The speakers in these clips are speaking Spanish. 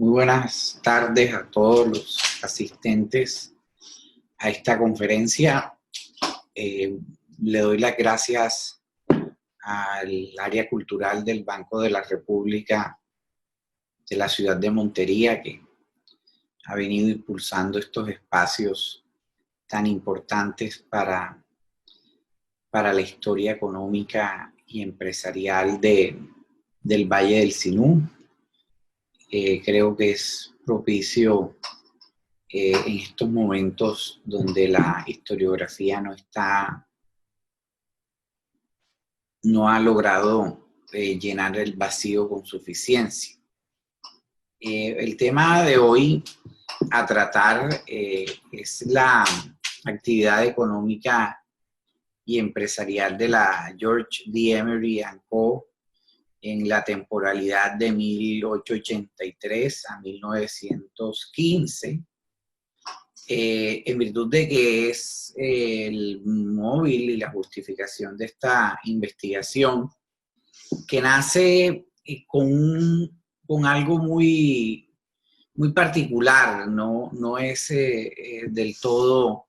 Muy buenas tardes a todos los asistentes a esta conferencia. Le doy las gracias al área cultural del Banco de la República de la ciudad de Montería, que ha venido impulsando estos espacios tan importantes para la historia económica y empresarial del Valle del Sinú. Creo que es propicio en estos momentos donde la historiografía no ha logrado llenar el vacío con suficiencia. El tema de hoy a tratar es la actividad económica y empresarial de la George D. Emery & Co. en la temporalidad de 1883 a 1915, en virtud de que es el móvil y la justificación de esta investigación, que nace con algo muy particular, no es del todo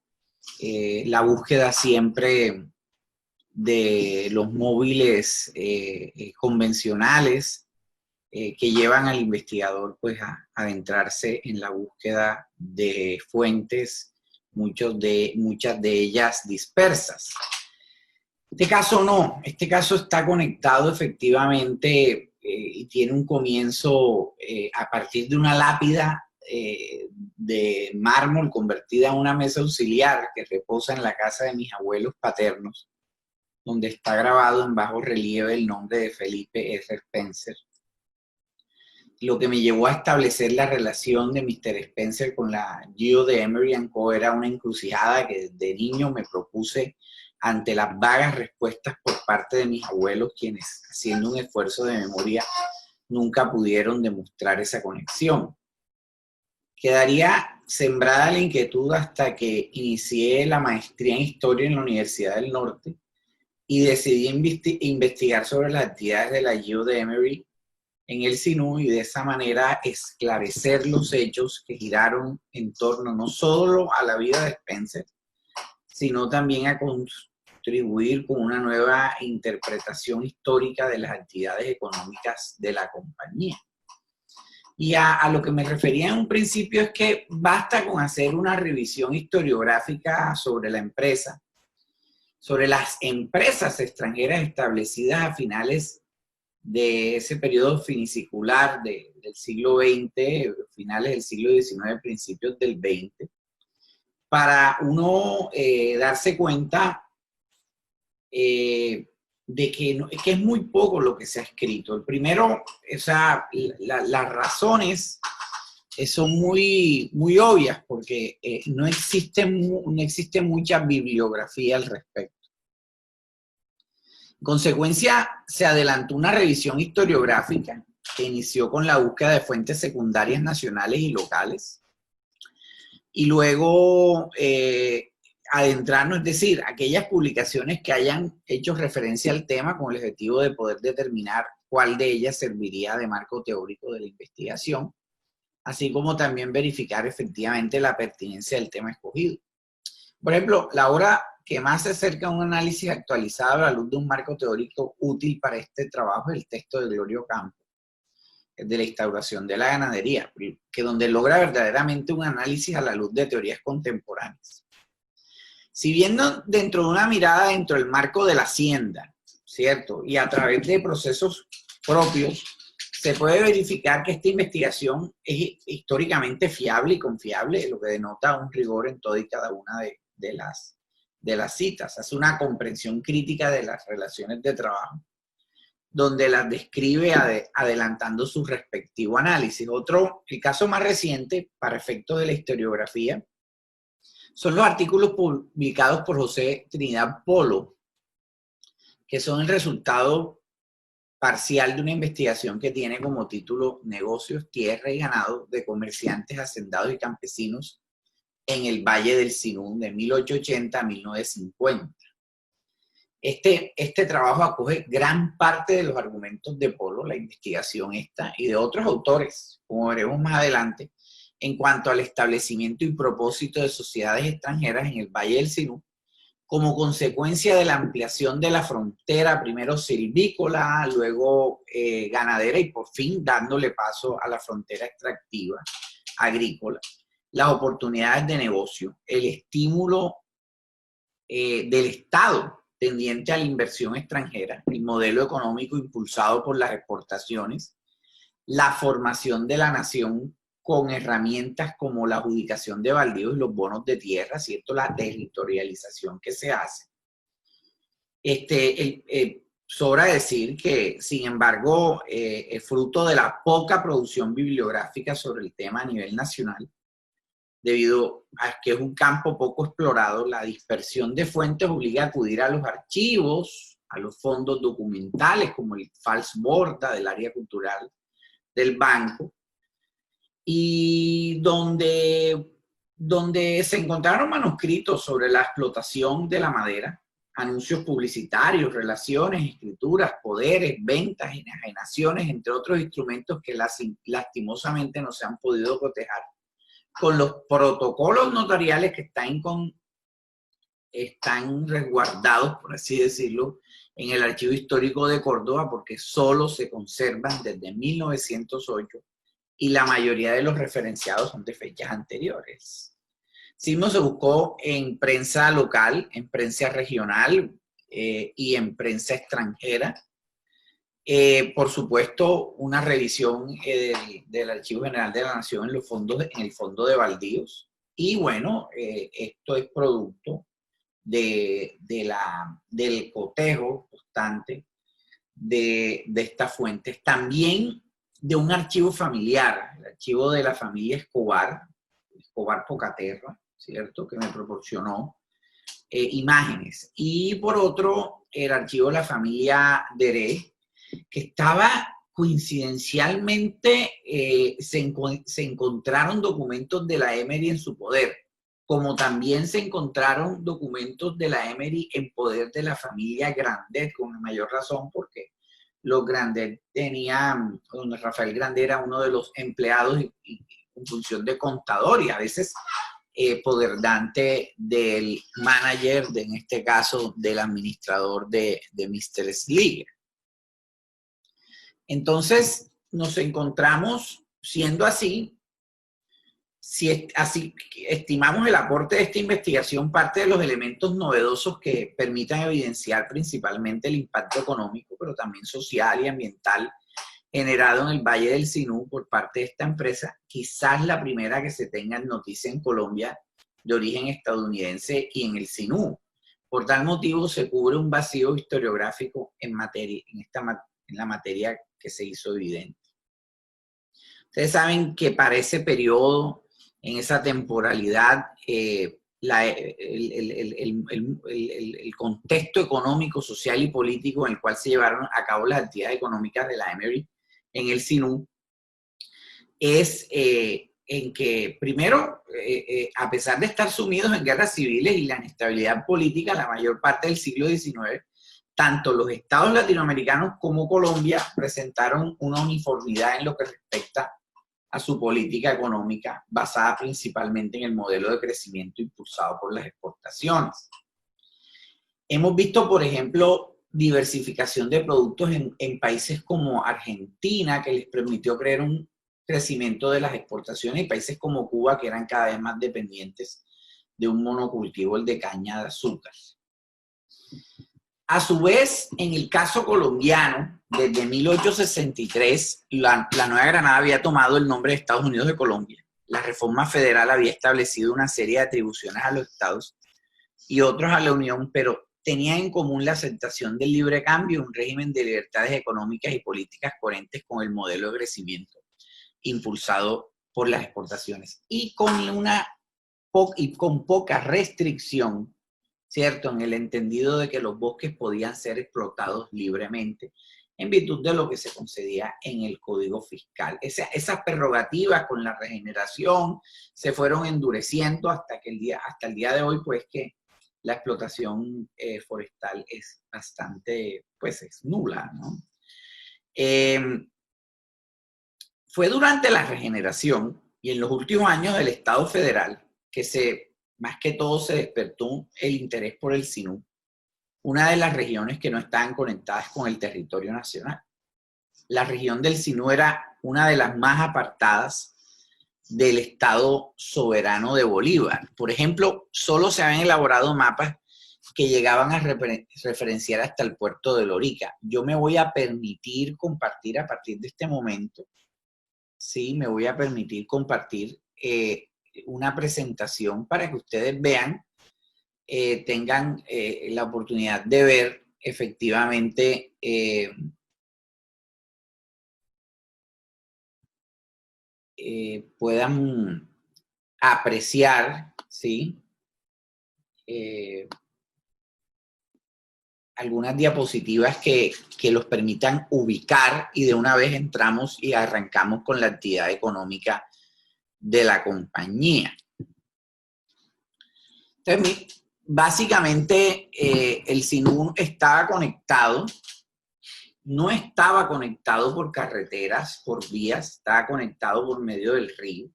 la búsqueda siempre de los móviles convencionales que llevan al investigador pues a adentrarse en la búsqueda de fuentes, muchas de ellas dispersas. Este caso no, este caso está conectado efectivamente y tiene un comienzo a partir de una lápida de mármol convertida en una mesa auxiliar que reposa en la casa de mis abuelos paternos, donde está grabado en bajo relieve el nombre de Felipe R. Spencer. Lo que me llevó a establecer la relación de Mr. Spencer con la Geo de Emery & Co. era una encrucijada que desde niño me propuse ante las vagas respuestas por parte de mis abuelos, quienes, haciendo un esfuerzo de memoria, nunca pudieron demostrar esa conexión. Quedaría sembrada la inquietud hasta que inicié la maestría en Historia en la Universidad del Norte y decidí investigar sobre las actividades de la Geo de Emery en el Sinú y de esa manera esclarecer los hechos que giraron en torno no solo a la vida de Spencer, sino también a contribuir con una nueva interpretación histórica de las actividades económicas de la compañía. Y a lo que me refería en un principio es que basta con hacer una revisión historiográfica sobre la empresa, sobre las empresas extranjeras establecidas a finales de ese periodo finisecular del siglo XX, finales del siglo XIX, principios del XX, para uno darse cuenta de que es muy poco lo que se ha escrito. El primero, las razones son muy obvias, porque no existe mucha bibliografía al respecto. En consecuencia, se adelantó una revisión historiográfica que inició con la búsqueda de fuentes secundarias nacionales y locales. Y luego adentrarnos, es decir, aquellas publicaciones que hayan hecho referencia al tema con el objetivo de poder determinar cuál de ellas serviría de marco teórico de la investigación, así como también verificar efectivamente la pertinencia del tema escogido. Por ejemplo, la obra que más se acerca a un análisis actualizado a la luz de un marco teórico útil para este trabajo es el texto de Gloria Ocampo, de la instauración de la ganadería, que donde logra verdaderamente un análisis a la luz de teorías contemporáneas. Si bien dentro de una mirada dentro del marco de la hacienda, ¿cierto? Y a través de procesos propios, se puede verificar que esta investigación es históricamente fiable y confiable, lo que denota un rigor en toda y cada una de las citas. Hace una comprensión crítica de las relaciones de trabajo, donde las describe adelantando su respectivo análisis. El caso más reciente, para efectos de la historiografía, son los artículos publicados por José Trinidad Polo, que son el resultado parcial de una investigación que tiene como título Negocios, Tierra y Ganado de comerciantes, hacendados y campesinos en el Valle del Sinú de 1880 a 1950. Este trabajo acoge gran parte de los argumentos de Polo, la investigación esta, y de otros autores, como veremos más adelante, en cuanto al establecimiento y propósito de sociedades extranjeras en el Valle del Sinú, como consecuencia de la ampliación de la frontera, primero silvícola, luego ganadera y por fin dándole paso a la frontera extractiva agrícola, las oportunidades de negocio, el estímulo del Estado tendiente a la inversión extranjera, el modelo económico impulsado por las exportaciones, la formación de la nación con herramientas como la adjudicación de baldíos y los bonos de tierra, ¿cierto? La territorialización que se hace. Sobra decir que, sin embargo, fruto de la poca producción bibliográfica sobre el tema a nivel nacional, debido a que es un campo poco explorado, la dispersión de fuentes obliga a acudir a los archivos, a los fondos documentales como el Falsborda del área cultural del banco, y donde se encontraron manuscritos sobre la explotación de la madera, anuncios publicitarios, relaciones, escrituras, poderes, ventas, enajenaciones, entre otros instrumentos que lastimosamente no se han podido cotejar con los protocolos notariales que están resguardados, por así decirlo, en el Archivo Histórico de Córdoba, porque solo se conservan desde 1908 y la mayoría de los referenciados son de fechas anteriores. Sismo se buscó en prensa local, en prensa regional y en prensa extranjera. Por supuesto, una revisión del Archivo General de la Nación en el fondo de baldíos. Y bueno, esto es producto del cotejo constante de estas fuentes. También de un archivo familiar, el archivo de la familia Escobar Pocaterra, ¿cierto? Que me proporcionó imágenes. Y por otro, el archivo de la familia Deré, que estaba coincidencialmente, se encontraron documentos de la Emery en su poder, como también se encontraron documentos de la Emery en poder de la familia Grandet, con mayor razón porque los Grandet tenían, donde Rafael Grandet era uno de los empleados y en función de contador y a veces poderdante del manager, en este caso del administrador de Mr. Sliger. Entonces nos encontramos, siendo así, si así estimamos el aporte de esta investigación, parte de los elementos novedosos que permitan evidenciar principalmente el impacto económico, pero también social y ambiental generado en el Valle del Sinú por parte de esta empresa, quizás la primera que se tenga en noticia en Colombia de origen estadounidense y en el Sinú. Por tal motivo se cubre un vacío historiográfico en la materia que se hizo evidente. Ustedes saben que para ese periodo, en esa temporalidad, el contexto económico, social y político en el cual se llevaron a cabo las actividades económicas de la Emery en el Sinú es en que, primero, a pesar de estar sumidos en guerras civiles y la inestabilidad política la mayor parte del siglo XIX, tanto los estados latinoamericanos como Colombia presentaron una uniformidad en lo que respecta a su política económica, basada principalmente en el modelo de crecimiento impulsado por las exportaciones. Hemos visto, por ejemplo, diversificación de productos en países como Argentina, que les permitió crear un crecimiento de las exportaciones, y países como Cuba, que eran cada vez más dependientes de un monocultivo, el de caña de azúcar. A su vez, en el caso colombiano, desde 1863, la Nueva Granada había tomado el nombre de Estados Unidos de Colombia. La reforma federal había establecido una serie de atribuciones a los estados y otros a la Unión, pero tenían en común la aceptación del libre cambio, un régimen de libertades económicas y políticas coherentes con el modelo de crecimiento impulsado por las exportaciones y con poca restricción, ¿cierto? En el entendido de que los bosques podían ser explotados libremente en virtud de lo que se concedía en el Código Fiscal. Esas prerrogativas con la regeneración se fueron endureciendo hasta el día de hoy, pues que la explotación forestal es bastante, pues es nula, ¿no? Fue durante la regeneración y en los últimos años del Estado federal que más que todo se despertó el interés por el Sinú, una de las regiones que no estaban conectadas con el territorio nacional. La región del Sinú era una de las más apartadas del Estado soberano de Bolívar. Por ejemplo, solo se habían elaborado mapas que llegaban a referenciar hasta el puerto de Lorica. Yo me voy a permitir compartir a partir de este momento, sí, me voy a permitir compartir una presentación para que ustedes vean, tengan la oportunidad de ver efectivamente puedan apreciar, ¿sí? Algunas diapositivas que los permitan ubicar y de una vez entramos y arrancamos con la actividad económica de la compañía. Entonces, básicamente el Sinú estaba conectado, no estaba conectado por carreteras, por vías, estaba conectado por medio del río.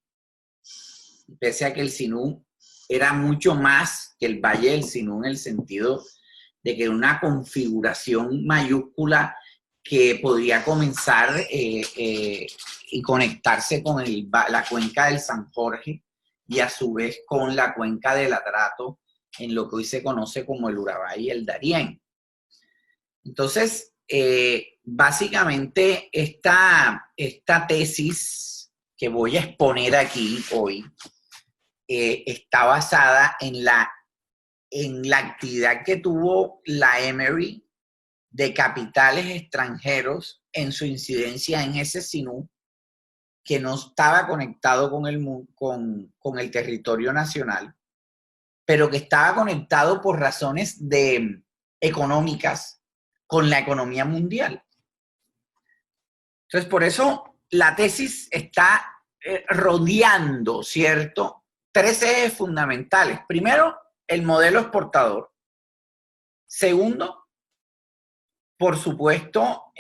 Pese a que el Sinú era mucho más que el Valle del Sinú en el sentido de que era una configuración mayúscula que podría comenzar y conectarse con la cuenca del San Jorge y a su vez con la cuenca del Atrato en lo que hoy se conoce como el Urabá y el Darién. Entonces, básicamente esta tesis que voy a exponer aquí hoy está basada en la actividad que tuvo la Emory de capitales extranjeros en su incidencia en ese Sinú que no estaba conectado con el territorio nacional, pero que estaba conectado por razones económicas con la economía mundial. Entonces, por eso la tesis está rodeando, ¿cierto? 3 ejes fundamentales. Primero, el modelo exportador. Segundo, por supuesto,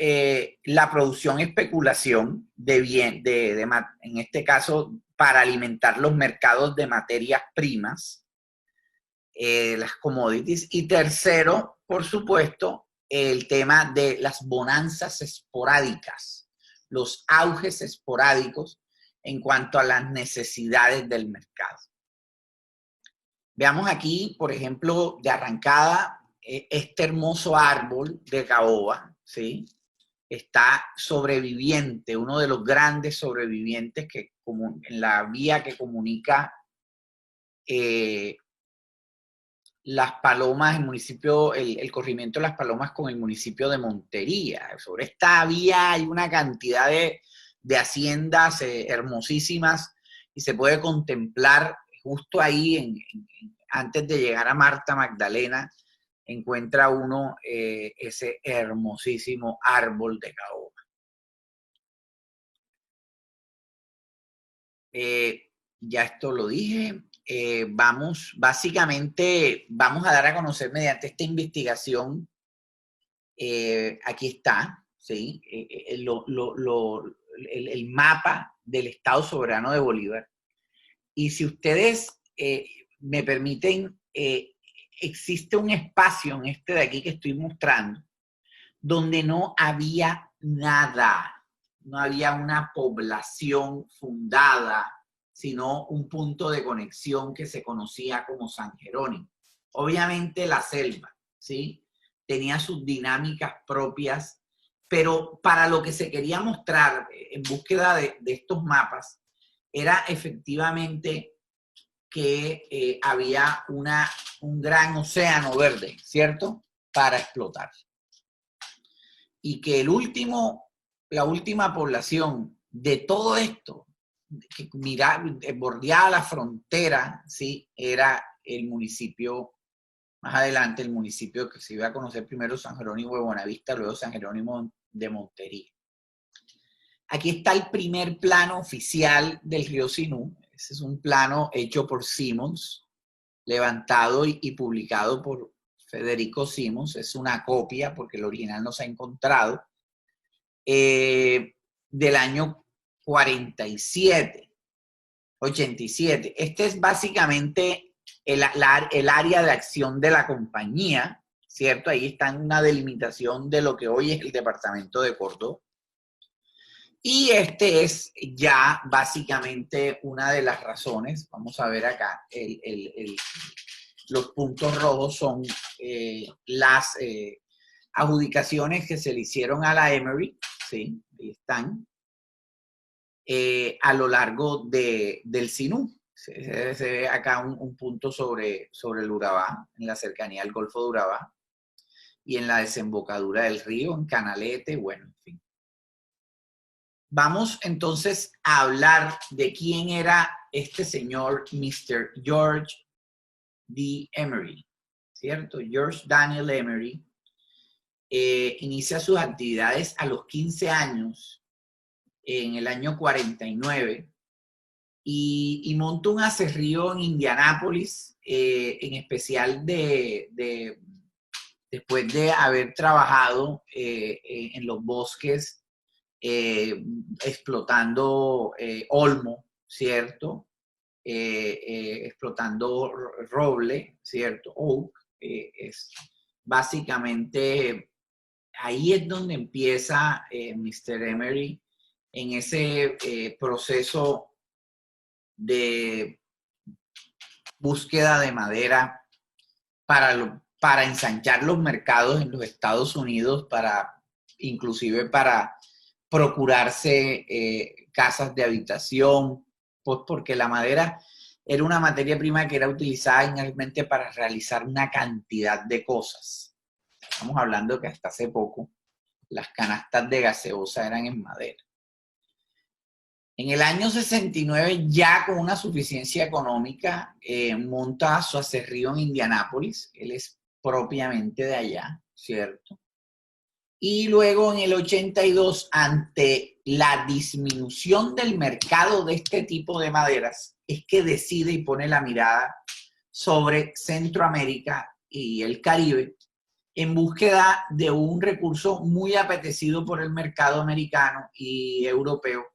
la producción y especulación en este caso, para alimentar los mercados de materias primas, las commodities. Y tercero, por supuesto, el tema de las bonanzas esporádicas, los auges esporádicos en cuanto a las necesidades del mercado. Veamos aquí, por ejemplo, de arrancada, este hermoso árbol de caoba, ¿sí? Está sobreviviente, uno de los grandes sobrevivientes en la vía que comunica Las Palomas, el corrimiento de Las Palomas con el municipio de Montería. Sobre esta vía hay una cantidad de haciendas hermosísimas y se puede contemplar justo ahí, antes de llegar a Marta Magdalena, encuentra uno ese hermosísimo árbol de caoba. Ya esto lo dije. Básicamente vamos a dar a conocer mediante esta investigación, aquí está, ¿sí? El mapa del Estado soberano de Bolívar. Y si ustedes me permiten, existe un espacio en este de aquí que estoy mostrando, donde no había nada, no había una población fundada, sino un punto de conexión que se conocía como San Jerónimo. Obviamente la selva, ¿sí? Tenía sus dinámicas propias, pero para lo que se quería mostrar en búsqueda de estos mapas, era efectivamente que había un gran océano verde, ¿cierto? Para explotar. Y que la última población de todo esto, que bordeaba la frontera, ¿sí? Era el municipio, más adelante el municipio que se iba a conocer primero, San Jerónimo de Buenavista, luego San Jerónimo de Montería. Aquí está el primer plano oficial del río Sinú. Ese es un plano hecho por Simmons, levantado y publicado por Federico Simons. Es una copia, porque el original no se ha encontrado, del año 47, 87. Este es básicamente el área de acción de la compañía, ¿cierto? Ahí está en una delimitación de lo que hoy es el departamento de Córdoba. Y este es ya básicamente una de las razones. Vamos a ver acá, los puntos rojos son las adjudicaciones que se le hicieron a la Emory, ¿sí? Ahí están, a lo largo del Sinú. Se ve acá un punto sobre el Urabá, en la cercanía al Golfo de Urabá, y en la desembocadura del río, en Canalete, bueno, en fin. Vamos entonces a hablar de quién era este señor Mr. George D. Emery, ¿cierto? George Daniel Emery inicia sus actividades a los 15 años, en el año 49, y monta un aserrío en Indianápolis, en especial después de haber trabajado en los bosques, explotando olmo, ¿cierto? Explotando roble, ¿cierto? Oak, es básicamente, ahí es donde empieza Mr. Emery en ese proceso de búsqueda de madera para ensanchar los mercados en los Estados Unidos, inclusive para procurarse casas de habitación, pues porque la madera era una materia prima que era utilizada generalmente para realizar una cantidad de cosas. Estamos hablando que hasta hace poco las canastas de gaseosa eran en madera. En el año 69, ya con una suficiencia económica, monta su aserrío en Indianápolis. Él es propiamente de allá, ¿cierto? Y luego en el 82, ante la disminución del mercado de este tipo de maderas, es que decide y pone la mirada sobre Centroamérica y el Caribe en búsqueda de un recurso muy apetecido por el mercado americano y europeo,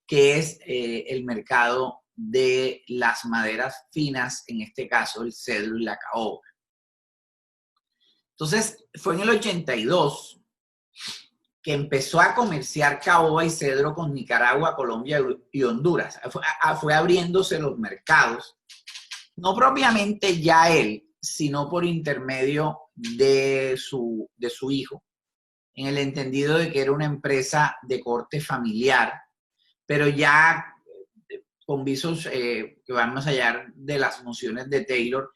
que es el mercado de las maderas finas, en este caso el cedro y la caoba. Entonces, fue en el 82 que empezó a comerciar caoba y cedro con Nicaragua, Colombia y Honduras. Fue abriéndose los mercados, no propiamente ya él, sino por intermedio de su hijo, en el entendido de que era una empresa de corte familiar, pero ya con visos que van más allá de las nociones de Taylor,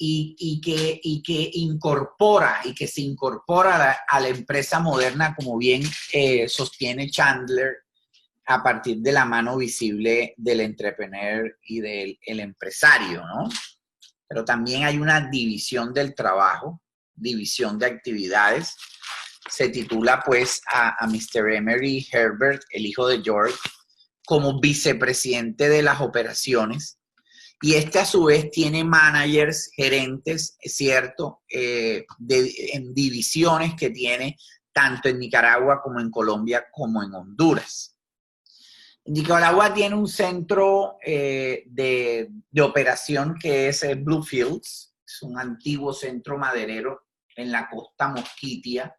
y que incorpora y que se incorpora a la empresa moderna, como bien sostiene Chandler, a partir de la mano visible del entrepreneur y del empresario, ¿no? Pero también hay una división del trabajo, división de actividades. Se titula pues a Mr. Emery Herbert, el hijo de George, como vicepresidente de las operaciones, y este a su vez tiene managers, gerentes, ¿cierto? En divisiones que tiene tanto en Nicaragua como en Colombia como en Honduras. Nicaragua tiene un centro de operación que es Bluefields, es un antiguo centro maderero en la costa Mosquitia,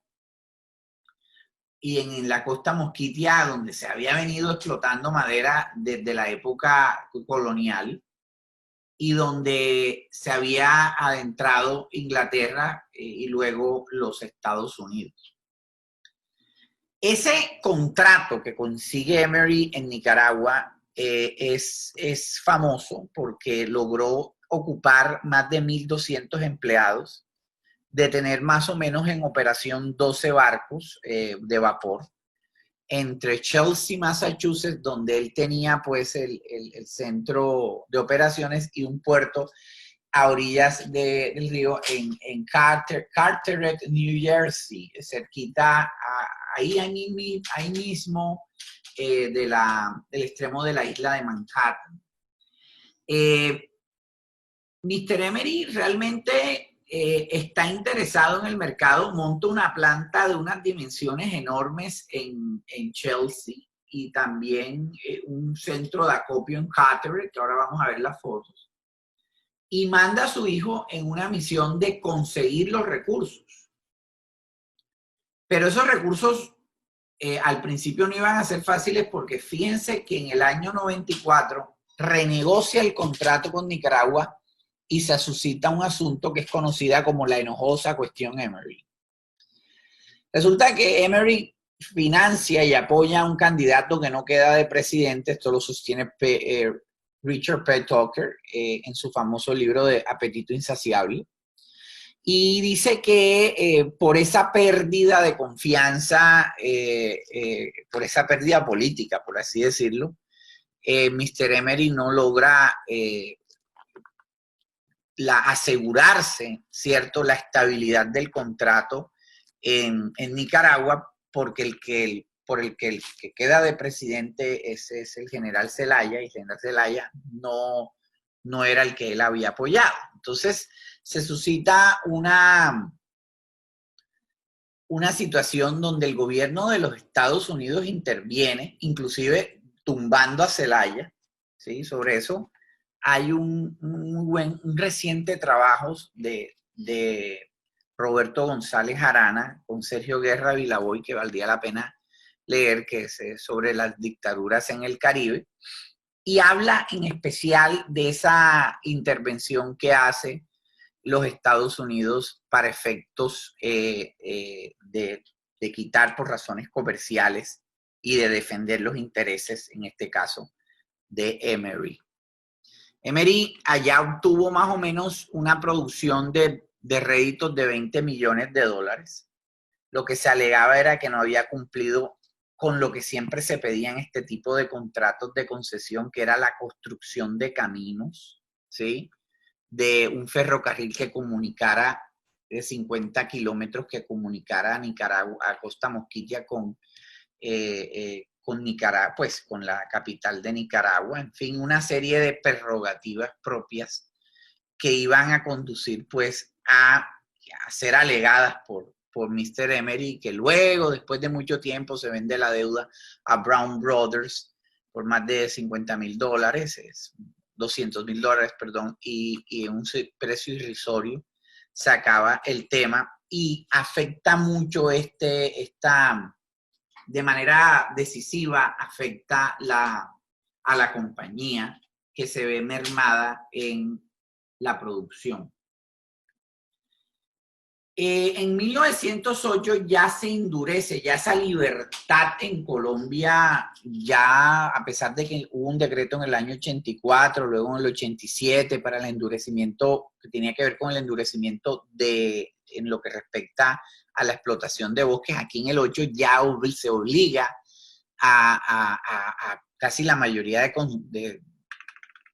y en la costa Mosquitia, donde se había venido explotando madera desde la época colonial y donde se había adentrado Inglaterra y luego los Estados Unidos. Ese contrato que consigue Emery en Nicaragua es famoso porque logró ocupar más de 1.200 empleados, de tener más o menos en operación 12 barcos de vapor, entre Chelsea, Massachusetts, donde él tenía pues el centro de operaciones, y un puerto a orillas del río en Carteret, New Jersey, cerquita, ahí mismo del extremo de la isla de Manhattan. Mr. Emery realmente está interesado en el mercado, monta una planta de unas dimensiones enormes en Chelsea y también un centro de acopio en Carteret, que ahora vamos a ver las fotos, y manda a su hijo en una misión de conseguir los recursos. Pero esos recursos al principio no iban a ser fáciles porque fíjense que en el año 94 renegocia el contrato con Nicaragua y se suscita un asunto que es conocida como la enojosa cuestión Emery. Resulta que Emery financia y apoya a un candidato que no queda de presidente, esto lo sostiene Richard P. Tucker en su famoso libro de Apetito Insaciable, y dice que por esa pérdida de confianza, por esa pérdida política, por así decirlo, Mr. Emery no logra asegurarse, ¿cierto?, la estabilidad del contrato en Nicaragua, porque el que queda de presidente es el general Zelaya, y el general Zelaya no era el que él había apoyado. Entonces se suscita una situación donde el gobierno de los Estados Unidos interviene, inclusive tumbando a Zelaya, ¿sí? Sobre eso hay un reciente trabajo de Roberto González Arana con Sergio Guerra Vilaboy, que valdría la pena leer, que es sobre las dictaduras en el Caribe, y habla en especial de esa intervención que hace los Estados Unidos para efectos de quitar por razones comerciales y de defender los intereses, en este caso, de Emery. Emery allá obtuvo más o menos una producción de réditos de $20 millones. Lo que se alegaba era que no había cumplido con lo que siempre se pedía en este tipo de contratos de concesión, que era la construcción de caminos, ¿sí?, de un ferrocarril que comunicara de 50 kilómetros, que comunicara a Nicaragua, a Costa Mosquilla con Nicaragua, pues con la capital de Nicaragua, en fin, una serie de prerrogativas propias que iban a conducir pues a ser alegadas por Mr. Emery, que luego, después de mucho tiempo, se vende la deuda a Brown Brothers por más de $50,000, $200,000, perdón, y en un precio irrisorio se acaba el tema, y afecta mucho de manera decisiva, afecta a la compañía, que se ve mermada en la producción. En 1908 ya se endurece, ya esa libertad en Colombia, ya a pesar de que hubo un decreto en el año 84, luego en el 87 para el endurecimiento, que tenía que ver con el endurecimiento en lo que respecta a la explotación de bosques, aquí en el 8 ya se obliga a casi la mayoría de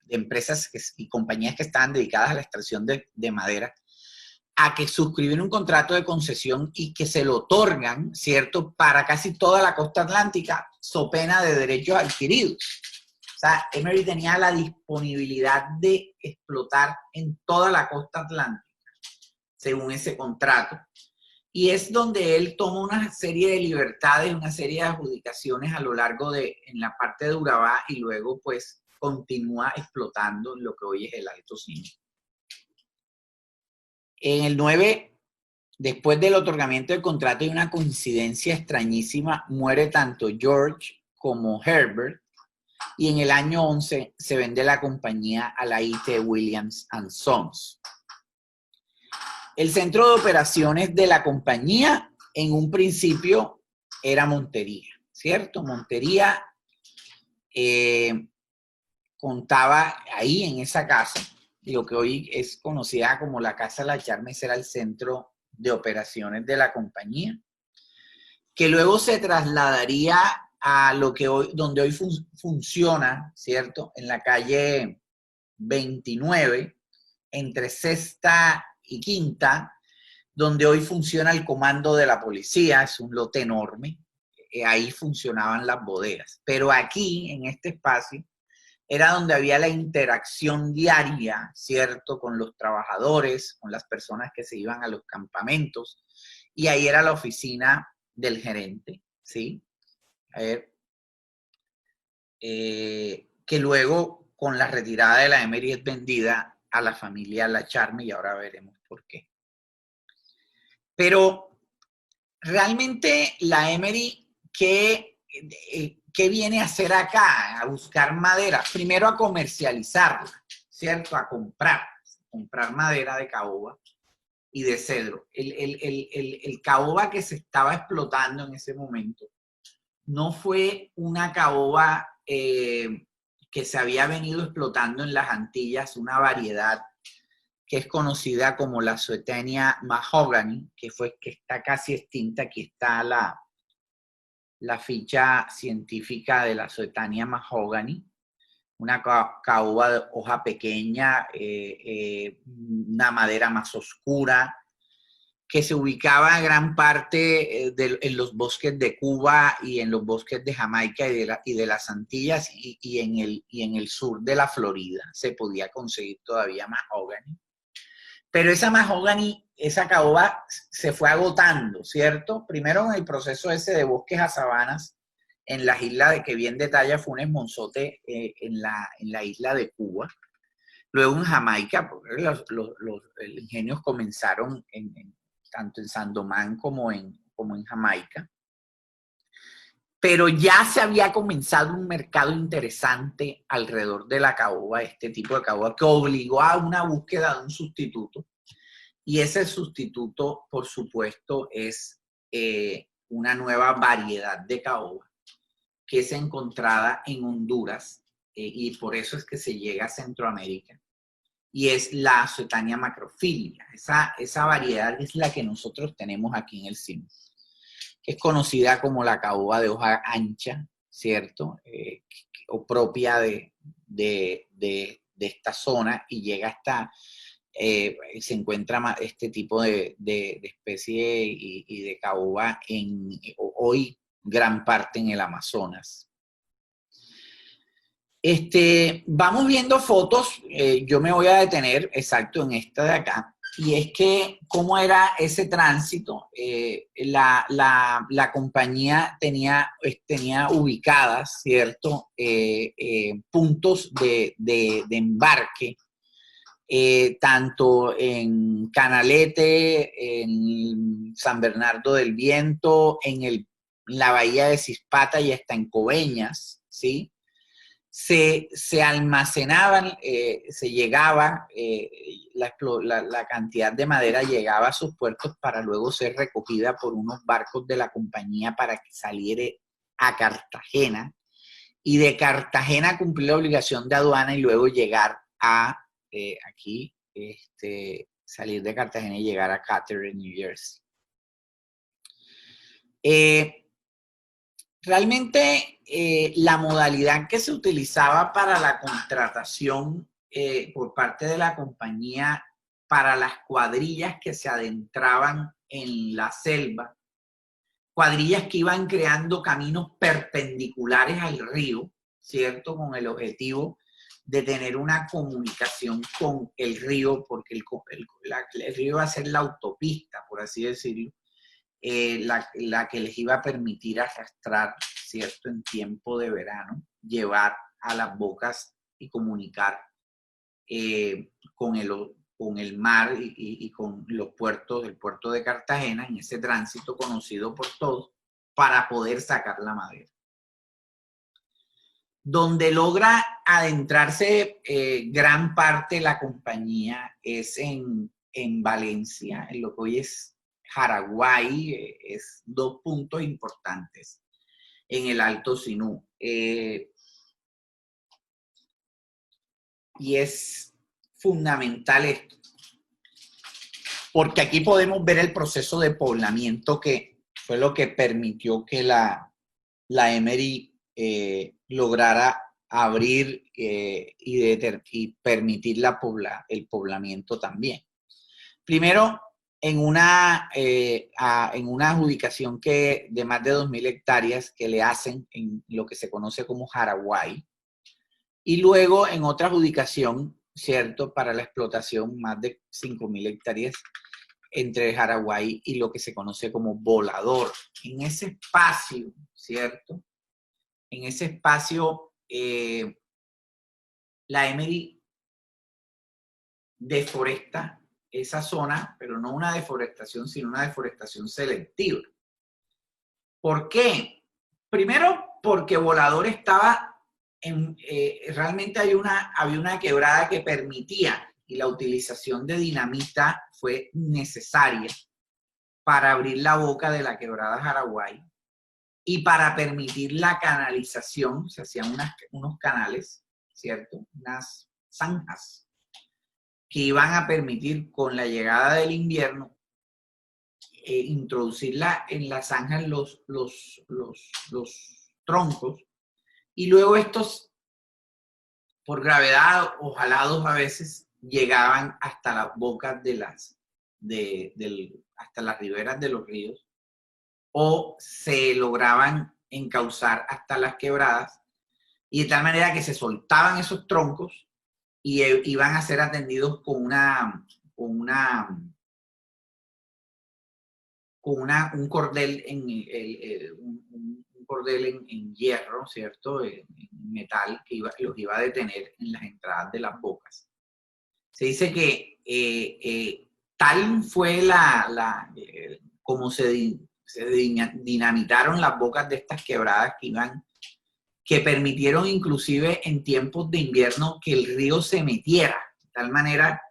empresas y compañías que estaban dedicadas a la extracción de madera a que suscriben un contrato de concesión y que se lo otorgan, ¿cierto?, para casi toda la costa atlántica, so pena de derechos adquiridos. O sea, Emery tenía la disponibilidad de explotar en toda la costa atlántica, según ese contrato. Y es donde él toma una serie de libertades, una serie de adjudicaciones a lo largo en la parte de Urabá, y luego pues continúa explotando lo que hoy es el Alto Cine. En el 9, después del otorgamiento del contrato, hay una coincidencia extrañísima, muere tanto George como Herbert, y en el año 11 se vende la compañía a la IT Williams & Sons. El centro de operaciones de la compañía en un principio era Montería, ¿cierto? Montería contaba ahí en esa casa, y lo que hoy es conocida como la Casa La Charmes era el centro de operaciones de la compañía, que luego se trasladaría a lo que hoy, donde hoy funciona, ¿cierto?, en la calle 29, entre Sexta y Quinta, donde hoy funciona el comando de la policía, es un lote enorme, ahí funcionaban las bodegas. Pero aquí, en este espacio, era donde había la interacción diaria, ¿cierto? Con los trabajadores, con las personas que se iban a los campamentos, y ahí era la oficina del gerente, ¿sí? A ver, que luego, con la retirada de la Emery, es vendida a la familia La Charme, y ahora veremos por qué. Pero realmente la Emery, ¿qué viene a hacer acá? A buscar madera. Primero a comercializarla, ¿cierto? A comprar madera de caoba y de cedro. El caoba que se estaba explotando en ese momento no fue una caoba que se había venido explotando en las Antillas, una variedad que es conocida como la Suetania mahogany, que está casi extinta. Aquí está la ficha científica de la Suetania mahogany, una caoba de hoja pequeña, una madera más oscura, que se ubicaba gran parte en los bosques de Cuba y en los bosques de Jamaica y de las Antillas y en el sur de la Florida. Se podía conseguir todavía mahogany. Pero esa mahogany, esa caoba se fue agotando, ¿cierto? Primero en el proceso ese de bosques a sabanas en las islas de que bien detalla Funes Monzote en la isla de Cuba. Luego en Jamaica, porque los ingenios comenzaron tanto en Sandomán como en Jamaica. Pero ya se había comenzado un mercado interesante alrededor de la caoba, este tipo de caoba, que obligó a una búsqueda de un sustituto. Y ese sustituto, por supuesto, es una nueva variedad de caoba que es encontrada en Honduras y por eso es que se llega a Centroamérica. Y es la Suetania macrophylla. Esa variedad es la que nosotros tenemos aquí en el CIM, que es conocida como la caoba de hoja ancha, ¿cierto? O propia de esta zona y llega hasta... se encuentra este tipo de especie y de caoba hoy gran parte en el Amazonas. Vamos viendo fotos, yo me voy a detener exacto en esta de acá, y es que cómo era ese tránsito. La compañía tenía ubicadas, ¿cierto? Puntos de embarque, tanto en Canalete, en San Bernardo del Viento, en la bahía de Cispata y hasta en Coveñas, ¿sí? Se almacenaban, se llegaba, la cantidad de madera llegaba a sus puertos para luego ser recogida por unos barcos de la compañía para que saliera a Cartagena, y de Cartagena cumplir la obligación de aduana y luego llegar a aquí, salir de Cartagena y llegar a Carteret, New Jersey. Realmente la modalidad que se utilizaba para la contratación por parte de la compañía para las cuadrillas que se adentraban en la selva, cuadrillas que iban creando caminos perpendiculares al río, ¿cierto? Con el objetivo de tener una comunicación con el río, porque el río va a ser la autopista, por así decirlo, la que les iba a permitir arrastrar, ¿cierto? En tiempo de verano, llevar a las bocas y comunicar con el mar y con los puertos, el puerto de Cartagena, en ese tránsito conocido por todos, para poder sacar la madera. Donde logra adentrarse gran parte de la compañía es en Valencia, en lo que hoy es Jaraguay, es 2 puntos importantes en el Alto Sinú. Y es fundamental esto, porque aquí podemos ver el proceso de poblamiento que fue lo que permitió que la Emery lograra abrir y permitir el poblamiento también. Primero, en una adjudicación de más de 2.000 hectáreas que le hacen en lo que se conoce como Jaraguay, Y luego en otra adjudicación, ¿cierto? Para la explotación, más de 5.000 hectáreas entre Jaraguay y lo que se conoce como Volador. En ese espacio, ¿cierto? En ese espacio, la Emery deforesta esa zona, pero no una deforestación, sino una deforestación selectiva. ¿Por qué? Primero, porque Volador estaba realmente había una quebrada que permitía, y la utilización de dinamita fue necesaria para abrir la boca de la quebrada Jaraguay y para permitir la canalización. Se hacían unos canales, ¿cierto? Unas zanjas que iban a permitir, con la llegada del invierno, introducirla en la zanja los troncos, y luego estos, por gravedad o jalados a veces, llegaban hasta las bocas hasta las riberas de los ríos, o se lograban encauzar hasta las quebradas, y de tal manera que se soltaban esos troncos y iban a ser atendidos con un cordel un cordel en hierro, ¿cierto? En metal, que los iba a detener en las entradas de las bocas. Se dice que tal fue como se dinamitaron las bocas de estas quebradas que permitieron inclusive en tiempos de invierno que el río se metiera, de tal manera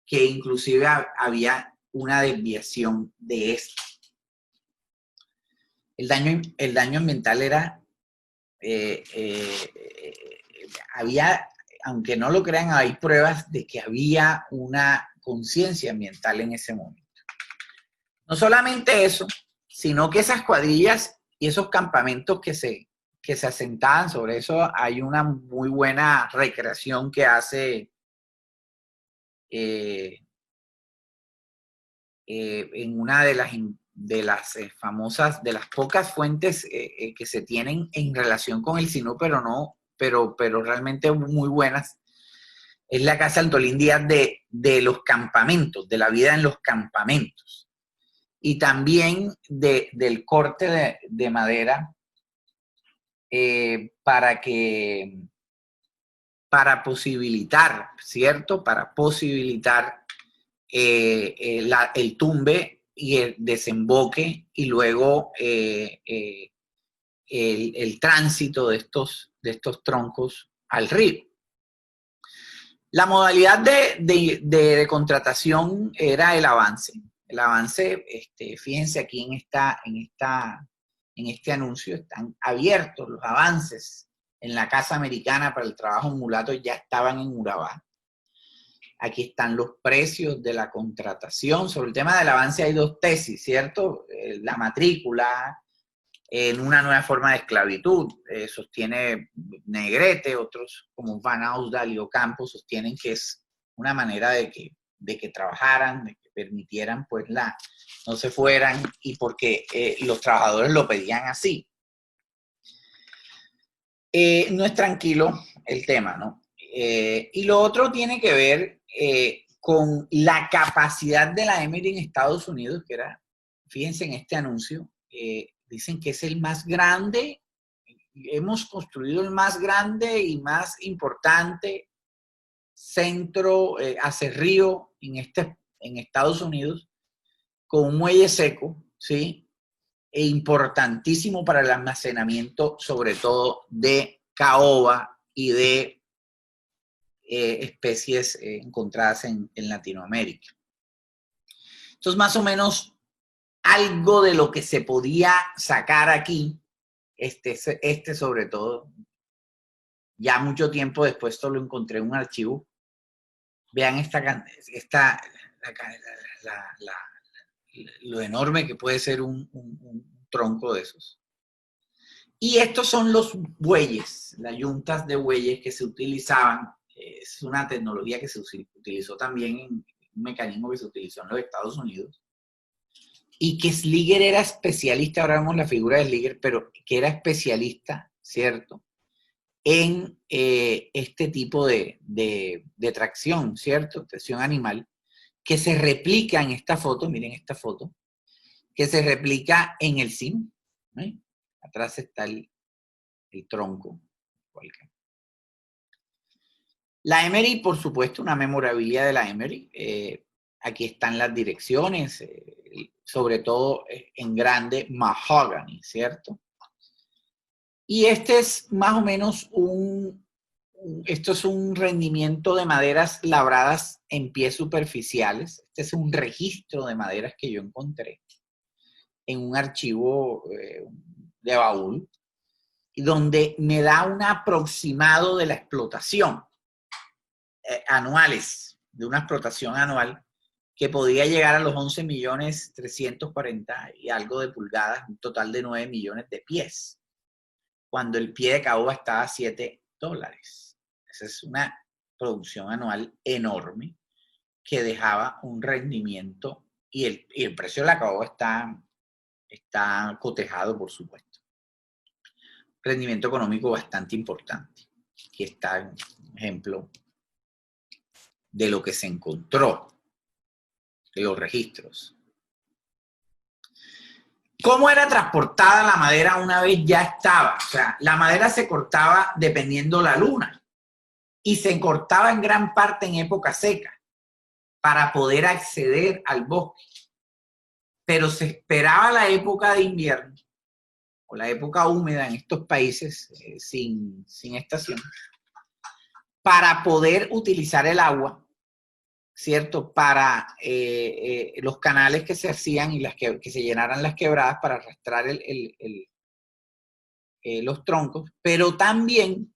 que inclusive había una desviación de esto. El daño ambiental era, había, aunque no lo crean, hay pruebas de que había una conciencia ambiental en ese momento. No solamente eso, sino que esas cuadrillas y esos campamentos que se asentaban sobre eso, hay una muy buena recreación que hace en una de las famosas, de las pocas fuentes que se tienen en relación con el Sinú, pero realmente muy buenas, es la Casa Antolín Díaz de los campamentos, de la vida en los campamentos, y también del corte de madera para posibilitar, ¿cierto? Para posibilitar el tumbe y el desemboque, y luego el tránsito de estos troncos al río. La modalidad de contratación era el avance. El avance, fíjense aquí en este anuncio, están abiertos los avances en la Casa Americana para el trabajo en mulatos, ya estaban en Urabá. Aquí están los precios de la contratación. Sobre el tema del avance hay dos tesis, ¿cierto? La matrícula en una nueva forma de esclavitud, sostiene Negrete, otros como Van Ausdal y Ocampo sostienen que es una manera de que trabajaran, de que permitieran pues no se fueran, y porque los trabajadores lo pedían así. No es tranquilo el tema, ¿no? Y lo otro tiene que ver con la capacidad de la Emery en Estados Unidos, que era, fíjense en este anuncio, dicen que es el más grande, hemos construido el más grande y más importante centro acerrío en Estados Unidos, con un muelle seco, ¿sí? E importantísimo para el almacenamiento, sobre todo de caoba y de especies encontradas en Latinoamérica. Entonces, más o menos, algo de lo que se podía sacar aquí, sobre todo, ya mucho tiempo después esto lo encontré en un archivo. Vean lo enorme que puede ser un tronco de esos. Y estos son los bueyes, las yuntas de bueyes que se utilizaban. Es una tecnología que se utilizó también un mecanismo que se utilizó en los Estados Unidos, y que Schliger era especialista. Ahora vemos la figura de Schliger, pero que era especialista, ¿cierto?, en este tipo de tracción, ¿cierto? Tracción animal, que se replica en esta foto, miren esta foto, que se replica en el CIM. ¿Eh? Atrás está el tronco. La Emery, por supuesto, una memorabilidad de la Emery. Aquí están las direcciones, sobre todo en grande, mahogany, ¿cierto? Y este es más o menos esto es un rendimiento de maderas labradas en pies superficiales. Este es un registro de maderas que yo encontré en un archivo de baúl, donde me da un aproximado de la explotación anuales, de una explotación anual que podría llegar a los 11.340.000 y algo de pulgadas, un total de 9 millones de pies, cuando el pie de caoba estaba a $7. Esa es una producción anual enorme que dejaba un rendimiento, y el precio de la caoba está cotejado, por supuesto. Rendimiento económico bastante importante. Aquí está un ejemplo de lo que se encontró, de los registros. ¿Cómo era transportada la madera una vez ya estaba? O sea, la madera se cortaba dependiendo la luna y se cortaba en gran parte en época seca para poder acceder al bosque. Pero se esperaba la época de invierno o la época húmeda en estos países sin estación para poder utilizar el agua, ¿cierto? Para los canales que se hacían y que se llenaran las quebradas para arrastrar los troncos, pero también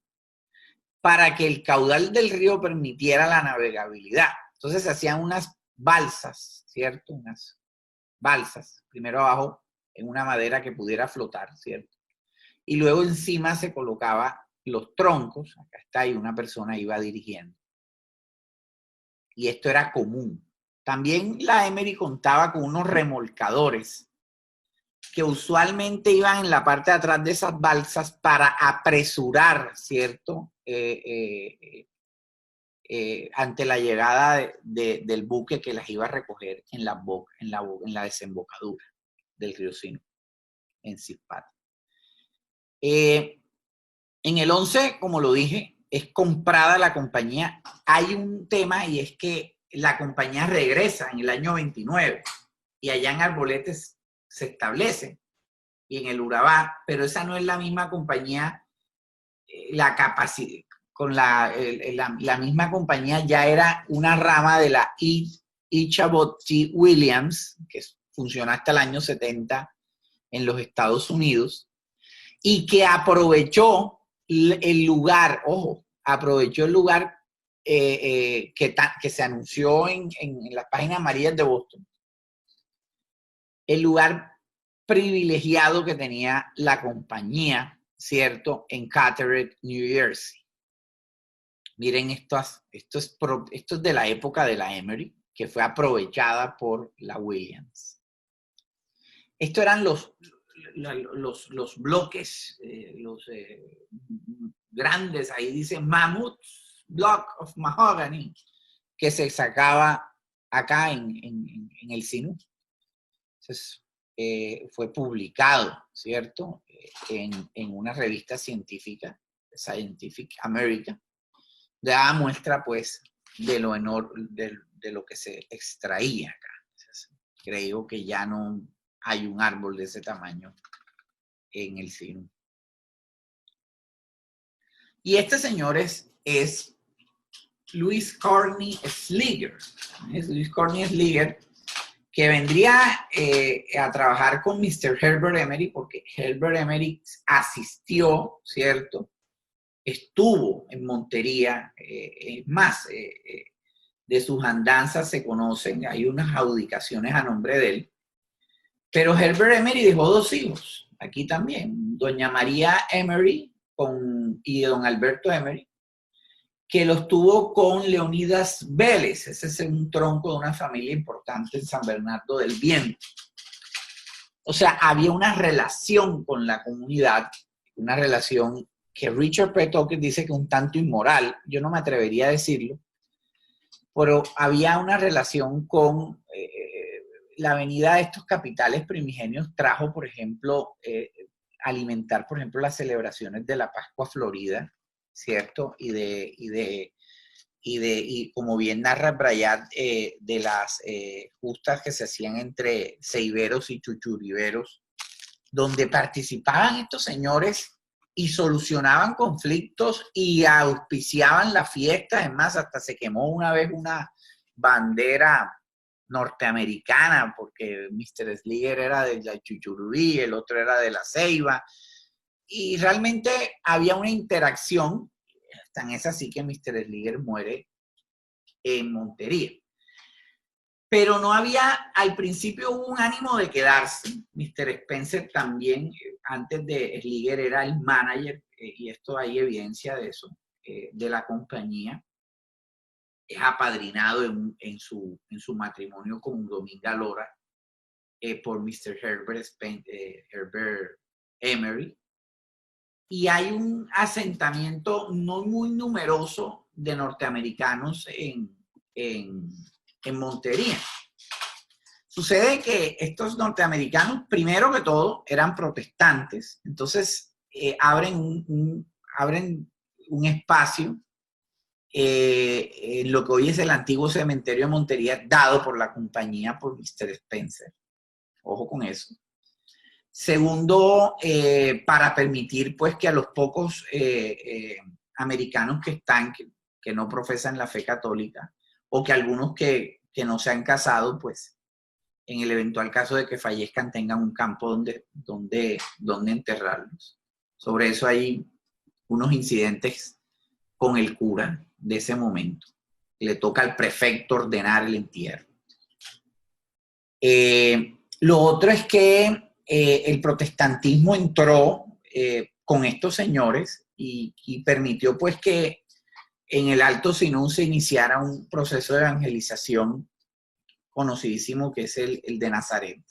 para que el caudal del río permitiera la navegabilidad. Entonces se hacían unas balsas, ¿cierto? Unas balsas, primero abajo en una madera que pudiera flotar, ¿cierto? Y luego encima se colocaba los troncos, acá está, y una persona iba dirigiendo. Y esto era común. También la Emery contaba con unos remolcadores que usualmente iban en la parte de atrás de esas balsas para apresurar, ¿cierto? Ante la llegada del buque que las iba a recoger en la desembocadura del río Sinú, en Cispat. En el 11, como lo dije, es comprada la compañía. Hay un tema, y es que la compañía regresa en el año 29 y allá en Arboletes se establece, y en el Urabá, pero esa no es la misma compañía, la capacidad, con la misma compañía ya era una rama de la Chabot G. Williams, que funcionó hasta el año 70 en los Estados Unidos, y que aprovechó el lugar, ojo, aprovechó el lugar que se anunció en las páginas amarillas de Boston, el lugar privilegiado que tenía la compañía, ¿cierto?, en Carteret, New Jersey. Miren, esto es de la época de la Emery, que fue aprovechada por la Williams. Estos eran los bloques, grandes, ahí dice Mammoth Block of Mahogany, que se sacaba acá en el Sinú. Entonces, fue publicado, ¿cierto?, en una revista científica, Scientific American, daba muestra, pues, de lo enorme, de lo que se extraía acá. Entonces, creo que ya no hay un árbol de ese tamaño en el Sinú. Y este, señores, es Louis Corny Sliger. Es Louis Corny Sliger, que vendría a trabajar con Mr. Herbert Emery, porque Herbert Emery asistió, ¿cierto? Estuvo en Montería, más, de sus andanzas se conocen, hay unas adjudicaciones a nombre de él, pero Herbert Emery dejó 2 hijos, aquí también, doña María Emery y don Alberto Emery, que los tuvo con Leonidas Vélez. Ese es un tronco de una familia importante en San Bernardo del Viento. O sea, había una relación con la comunidad, una relación que Richard P. Tucker dice que un tanto inmoral, yo no me atrevería a decirlo, pero había una relación con la venida de estos capitales primigenios trajo, por ejemplo, alimentar, por ejemplo, las celebraciones de la Pascua Florida, ¿cierto? Y como bien narra Bryant, de las justas que se hacían entre ceiberos y chuchuriberos, donde participaban estos señores y solucionaban conflictos y auspiciaban las fiestas. Es más, hasta se quemó una vez una bandera norteamericana, porque Mr. Sliger era de la Chuchurubí, el otro era de la Ceiba, y realmente había una interacción. Tan es así que Mr. Sliger muere en Montería. Pero no había, al principio hubo un ánimo de quedarse. Mr. Spencer también, antes de Sliger, era el manager, y esto hay evidencia de eso, de la compañía. Es apadrinado en su matrimonio con Dominga Lora por Mr. Herbert Emery. Y hay un asentamiento no muy numeroso de norteamericanos en Montería. Sucede que estos norteamericanos, primero que todo, eran protestantes, entonces abren un espacio en lo que hoy es el antiguo cementerio de Montería, dado por la compañía, por Mr. Spencer. Ojo con eso. Segundo, para permitir pues que a los pocos americanos que están, que no profesan la fe católica, o que algunos que no se han casado, pues en el eventual caso de que fallezcan tengan un campo donde enterrarlos. Sobre eso hay unos incidentes con el cura de ese momento. Le toca al prefecto ordenar el entierro. Lo otro es que el protestantismo entró con estos señores y permitió pues que en el Alto Sinú se iniciara un proceso de evangelización conocidísimo, que es el de Nazaret,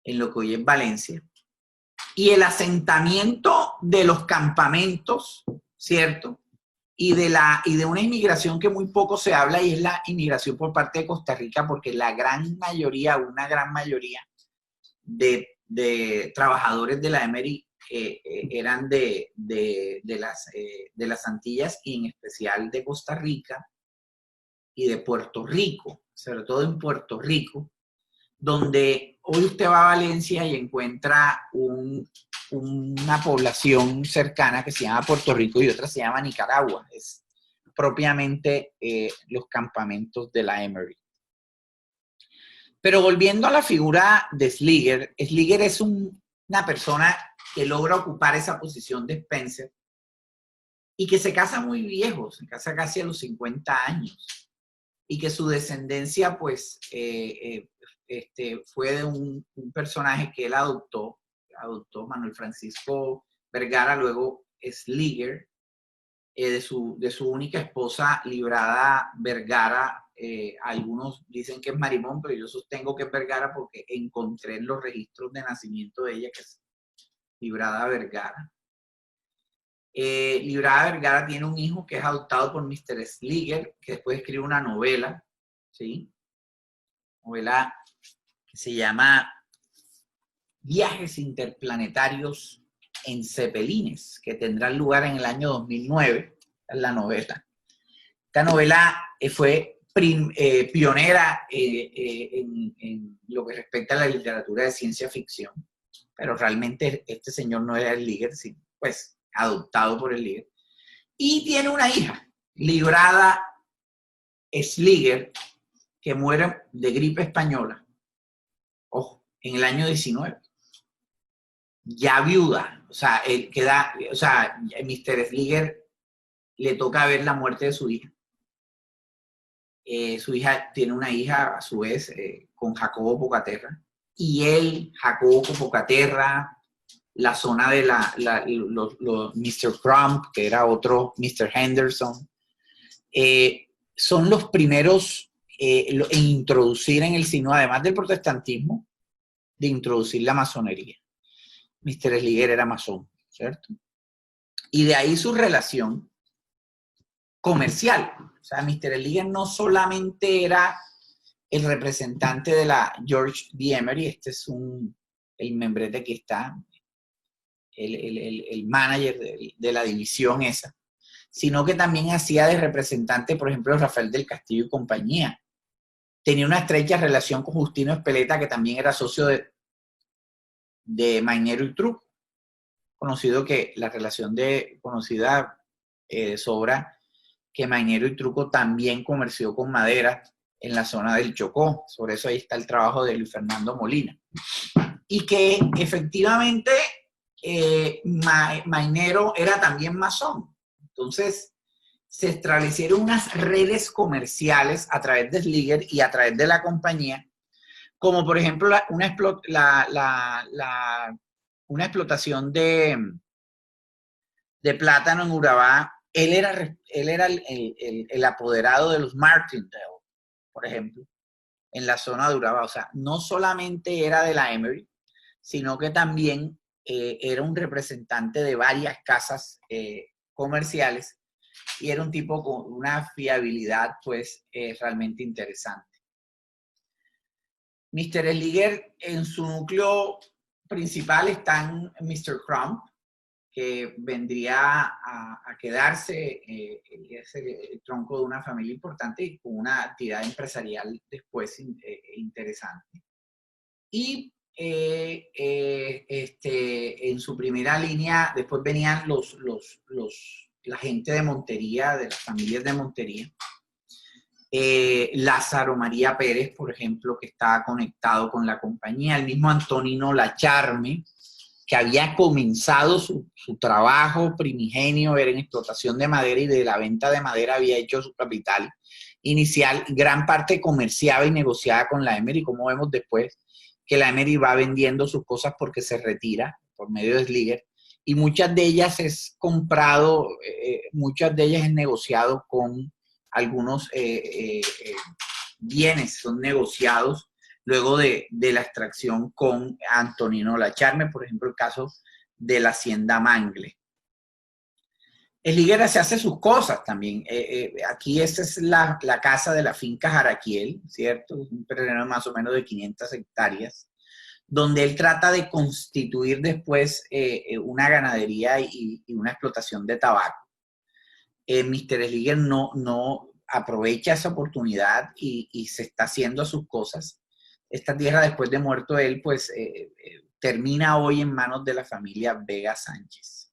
en lo que hoy es Valencia. Y el asentamiento de los campamentos, ¿cierto? Y de una inmigración que muy poco se habla, y es la inmigración por parte de Costa Rica, porque una gran mayoría de trabajadores de la Emery eran de las Antillas, y en especial de Costa Rica y de Puerto Rico, sobre todo en Puerto Rico, donde hoy usted va a Valencia y encuentra una población cercana que se llama Puerto Rico y otra se llama Nicaragua. Es propiamente los campamentos de la Emery. Pero volviendo a la figura de Sliger, Sliger es una persona que logra ocupar esa posición de Spencer y que se casa muy viejo, se casa casi a los 50 años, y que su descendencia pues fue de un personaje que él adoptó Manuel Francisco Vergara, luego Sliger, de su única esposa, Librada Vergara. Algunos dicen que es Marimón, pero yo sostengo que es Vergara porque encontré en los registros de nacimiento de ella que es Librada Vergara. Librada Vergara tiene un hijo que es adoptado por Mr. Sliger, que después escribe una novela, ¿sí? Novela que se llama Viajes Interplanetarios en Cepelines, que tendrá lugar en el año 2009, es la novela. Esta novela fue pionera en lo que respecta a la literatura de ciencia ficción, pero realmente este señor no era Sliger, sino pues adoptado por Sliger. Y tiene una hija, Librada Sliger, que muere de gripe española, ojo, en el año 19. Ya viuda, o sea, Mr. Sliger le toca ver la muerte de su hija. Su hija tiene una hija, a su vez, con Jacobo Pocaterra. Y él, Jacobo Pocaterra, la zona de los Mr. Crump, que era otro Mr. Henderson, son los primeros en introducir en el Sinú, además del protestantismo, de introducir la masonería. Mr. Sliger era masón, ¿cierto? Y de ahí su relación comercial. O sea, Mr. Eliger no solamente era el representante de la George D. Emery, este es el membrete que está, el manager de la división esa, sino que también hacía de representante, por ejemplo, de Rafael del Castillo y compañía. Tenía una estrecha relación con Justino Espeleta, que también era socio de Mainero y Truco. Conocido que la relación conocida sobra que Mainero y Truco también comerció con madera en la zona del Chocó. Sobre eso ahí está el trabajo de Luis Fernando Molina. Y que efectivamente Mainero era también masón. Entonces se establecieron unas redes comerciales a través de Sliger y a través de la compañía, como por ejemplo una explotación de plátano en Urabá. Él era el apoderado de los Martindale, por ejemplo, en la zona de Urabá. O sea, no solamente era de la Emery, sino que también era un representante de varias casas comerciales y era un tipo con una fiabilidad pues realmente interesante. Mr. Sliger, en su núcleo principal están Mr. Crump, que vendría a quedarse, es el tronco de una familia importante y con una actividad empresarial después interesante. Y en su primera línea, después venían la gente de Montería, de las familias de Montería. Lázaro María Pérez, por ejemplo, que estaba conectado con la compañía, el mismo Antonino Lacharme, que había comenzado su trabajo primigenio, era en explotación de madera y de la venta de madera había hecho su capital inicial. Gran parte comerciaba y negociaba con la Emery, como vemos después, que la Emery va vendiendo sus cosas porque se retira por medio de Sliger, y muchas de ellas es comprado, muchas de ellas es negociado con algunos bienes, son negociados luego de la extracción con Antonino Lacharme, por ejemplo, el caso de la hacienda Mangle. Sliger se hace sus cosas también. Aquí esta es la casa de la finca Jaraquiel, ¿cierto? Un terreno más o menos de 500 hectáreas, donde él trata de constituir después una ganadería y una explotación de tabaco. Mr. Sliger no aprovecha esa oportunidad y se está haciendo sus cosas. Esta tierra, después de muerto él, pues termina hoy en manos de la familia Vega Sánchez.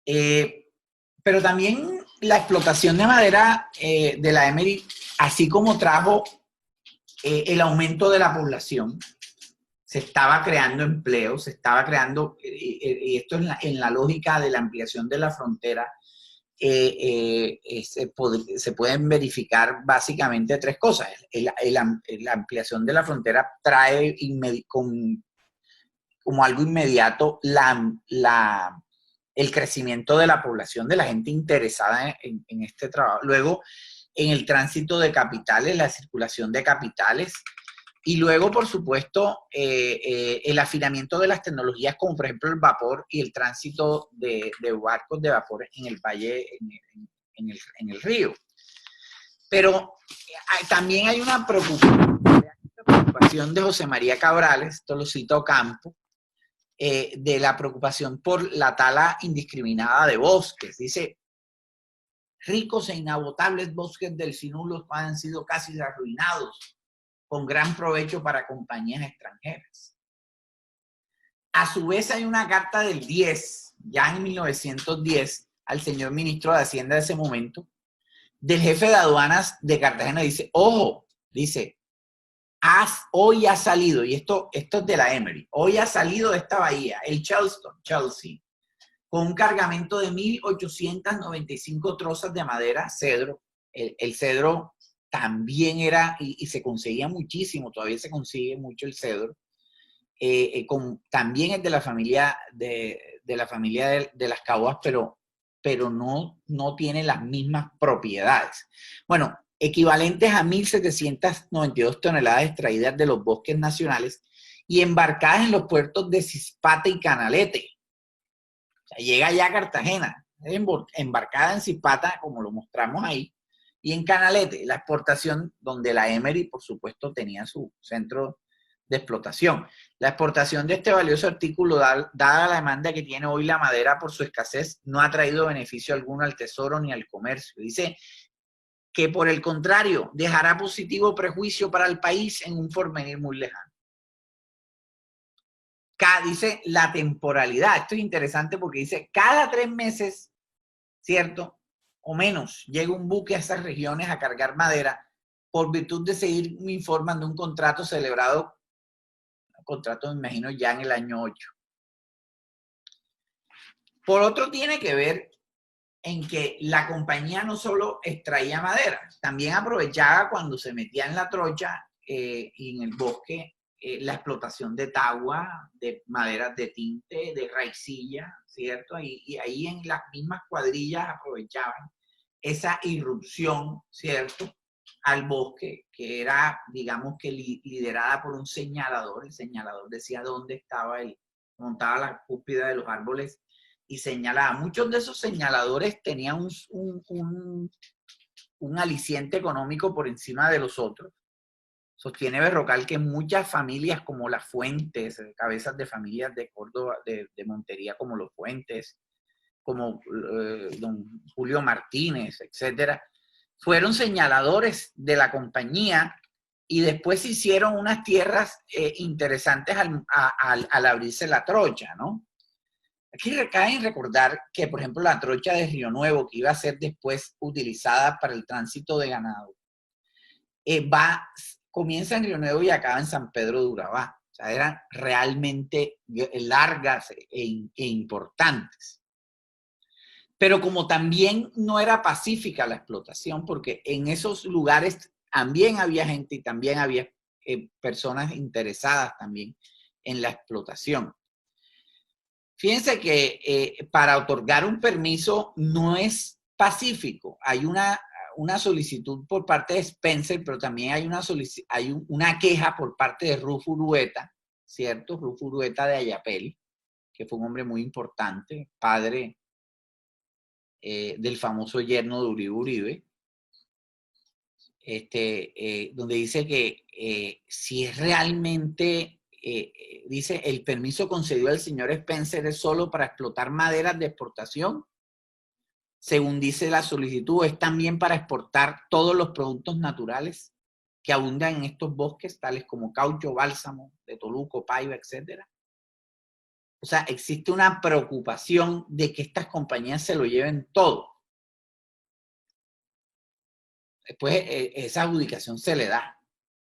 Pero también la explotación de madera de la Emery, así como trajo el aumento de la población, se estaba creando empleo, se estaba creando, y esto es en la lógica de la ampliación de la frontera, se pueden verificar básicamente tres cosas. La ampliación de la frontera trae como algo inmediato el crecimiento de la población, de la gente interesada en este trabajo. Luego, en el tránsito de capitales, la circulación de capitales, y luego, por supuesto, el afinamiento de las tecnologías, como por ejemplo el vapor y el tránsito de barcos de vapor en el valle, en el río. Pero también hay una preocupación de José María Cabrales, esto lo cito Campo, de la preocupación por la tala indiscriminada de bosques. Dice, ricos e inagotables bosques delfinulos han sido casi arruinados, con gran provecho para compañías extranjeras. A su vez hay una carta del 10, ya en 1910, al señor ministro de Hacienda de ese momento, del jefe de aduanas de Cartagena. Dice, ojo, dice, hoy ha salido, y esto es de la Emery, hoy ha salido de esta bahía, el Chelsea, con un cargamento de 1.895 trozas de madera, cedro. El cedro también era, y se conseguía muchísimo, todavía se consigue mucho el cedro. También es de la familia de las caguas, pero no tiene las mismas propiedades. Bueno, equivalentes a 1.792 toneladas extraídas de los bosques nacionales y embarcadas en los puertos de Cispate y Canalete. sea, llega ya a Cartagena, embarcada en Zipata, como lo mostramos ahí, y en Canalete, la exportación donde la Emery, por supuesto, tenía su centro de explotación. La exportación de este valioso artículo, dada la demanda que tiene hoy la madera por su escasez, no ha traído beneficio alguno al tesoro ni al comercio. Dice que por el contrario, dejará positivo prejuicio para el país en un porvenir muy lejano. Dice la temporalidad, esto es interesante porque dice cada 3 meses, ¿cierto? O menos, llega un buque a esas regiones a cargar madera por virtud de seguir informando un contrato celebrado, un contrato me imagino ya en el año 8. Por otro tiene que ver en que la compañía no solo extraía madera, también aprovechaba cuando se metía en la trocha y en el bosque la explotación de tagua, de maderas de tinte, de raicilla, ¿cierto? Y ahí en las mismas cuadrillas aprovechaban esa irrupción, ¿cierto?, al bosque, que era, digamos que liderada por un señalador. El señalador decía dónde estaba montaba la cúspide de los árboles y señalaba. Muchos de esos señaladores tenían un aliciente económico por encima de los otros. Sostiene Berrocal que muchas familias como las Fuentes, cabezas de familias de Córdoba, de Montería como los Fuentes, como don Julio Martínez, etcétera, fueron señaladores de la compañía y después se hicieron unas tierras interesantes al abrirse la trocha, ¿no? Aquí recae en recordar que, por ejemplo, la trocha de Río Nuevo, que iba a ser después utilizada para el tránsito de ganado, comienza en Río Nuevo y acaba en San Pedro de Urabá. O sea, eran realmente largas e importantes. Pero como también no era pacífica la explotación, porque en esos lugares también había gente y también había personas interesadas también en la explotación. Fíjense que para otorgar un permiso no es pacífico. Hay una solicitud por parte de Spencer, pero también hay una queja por parte de Rufo Urueta, ¿cierto? Rufo Urueta de Ayapel, que fue un hombre muy importante, padre del famoso yerno de Uribe Uribe, donde dice que si es realmente, dice, el permiso concedido al señor Spencer es solo para explotar maderas de exportación, según dice la solicitud, es también para exportar todos los productos naturales que abundan en estos bosques, tales como caucho, bálsamo, de Toluco, paiva, etc. O sea, existe una preocupación de que estas compañías se lo lleven todo. Después esa adjudicación se le da,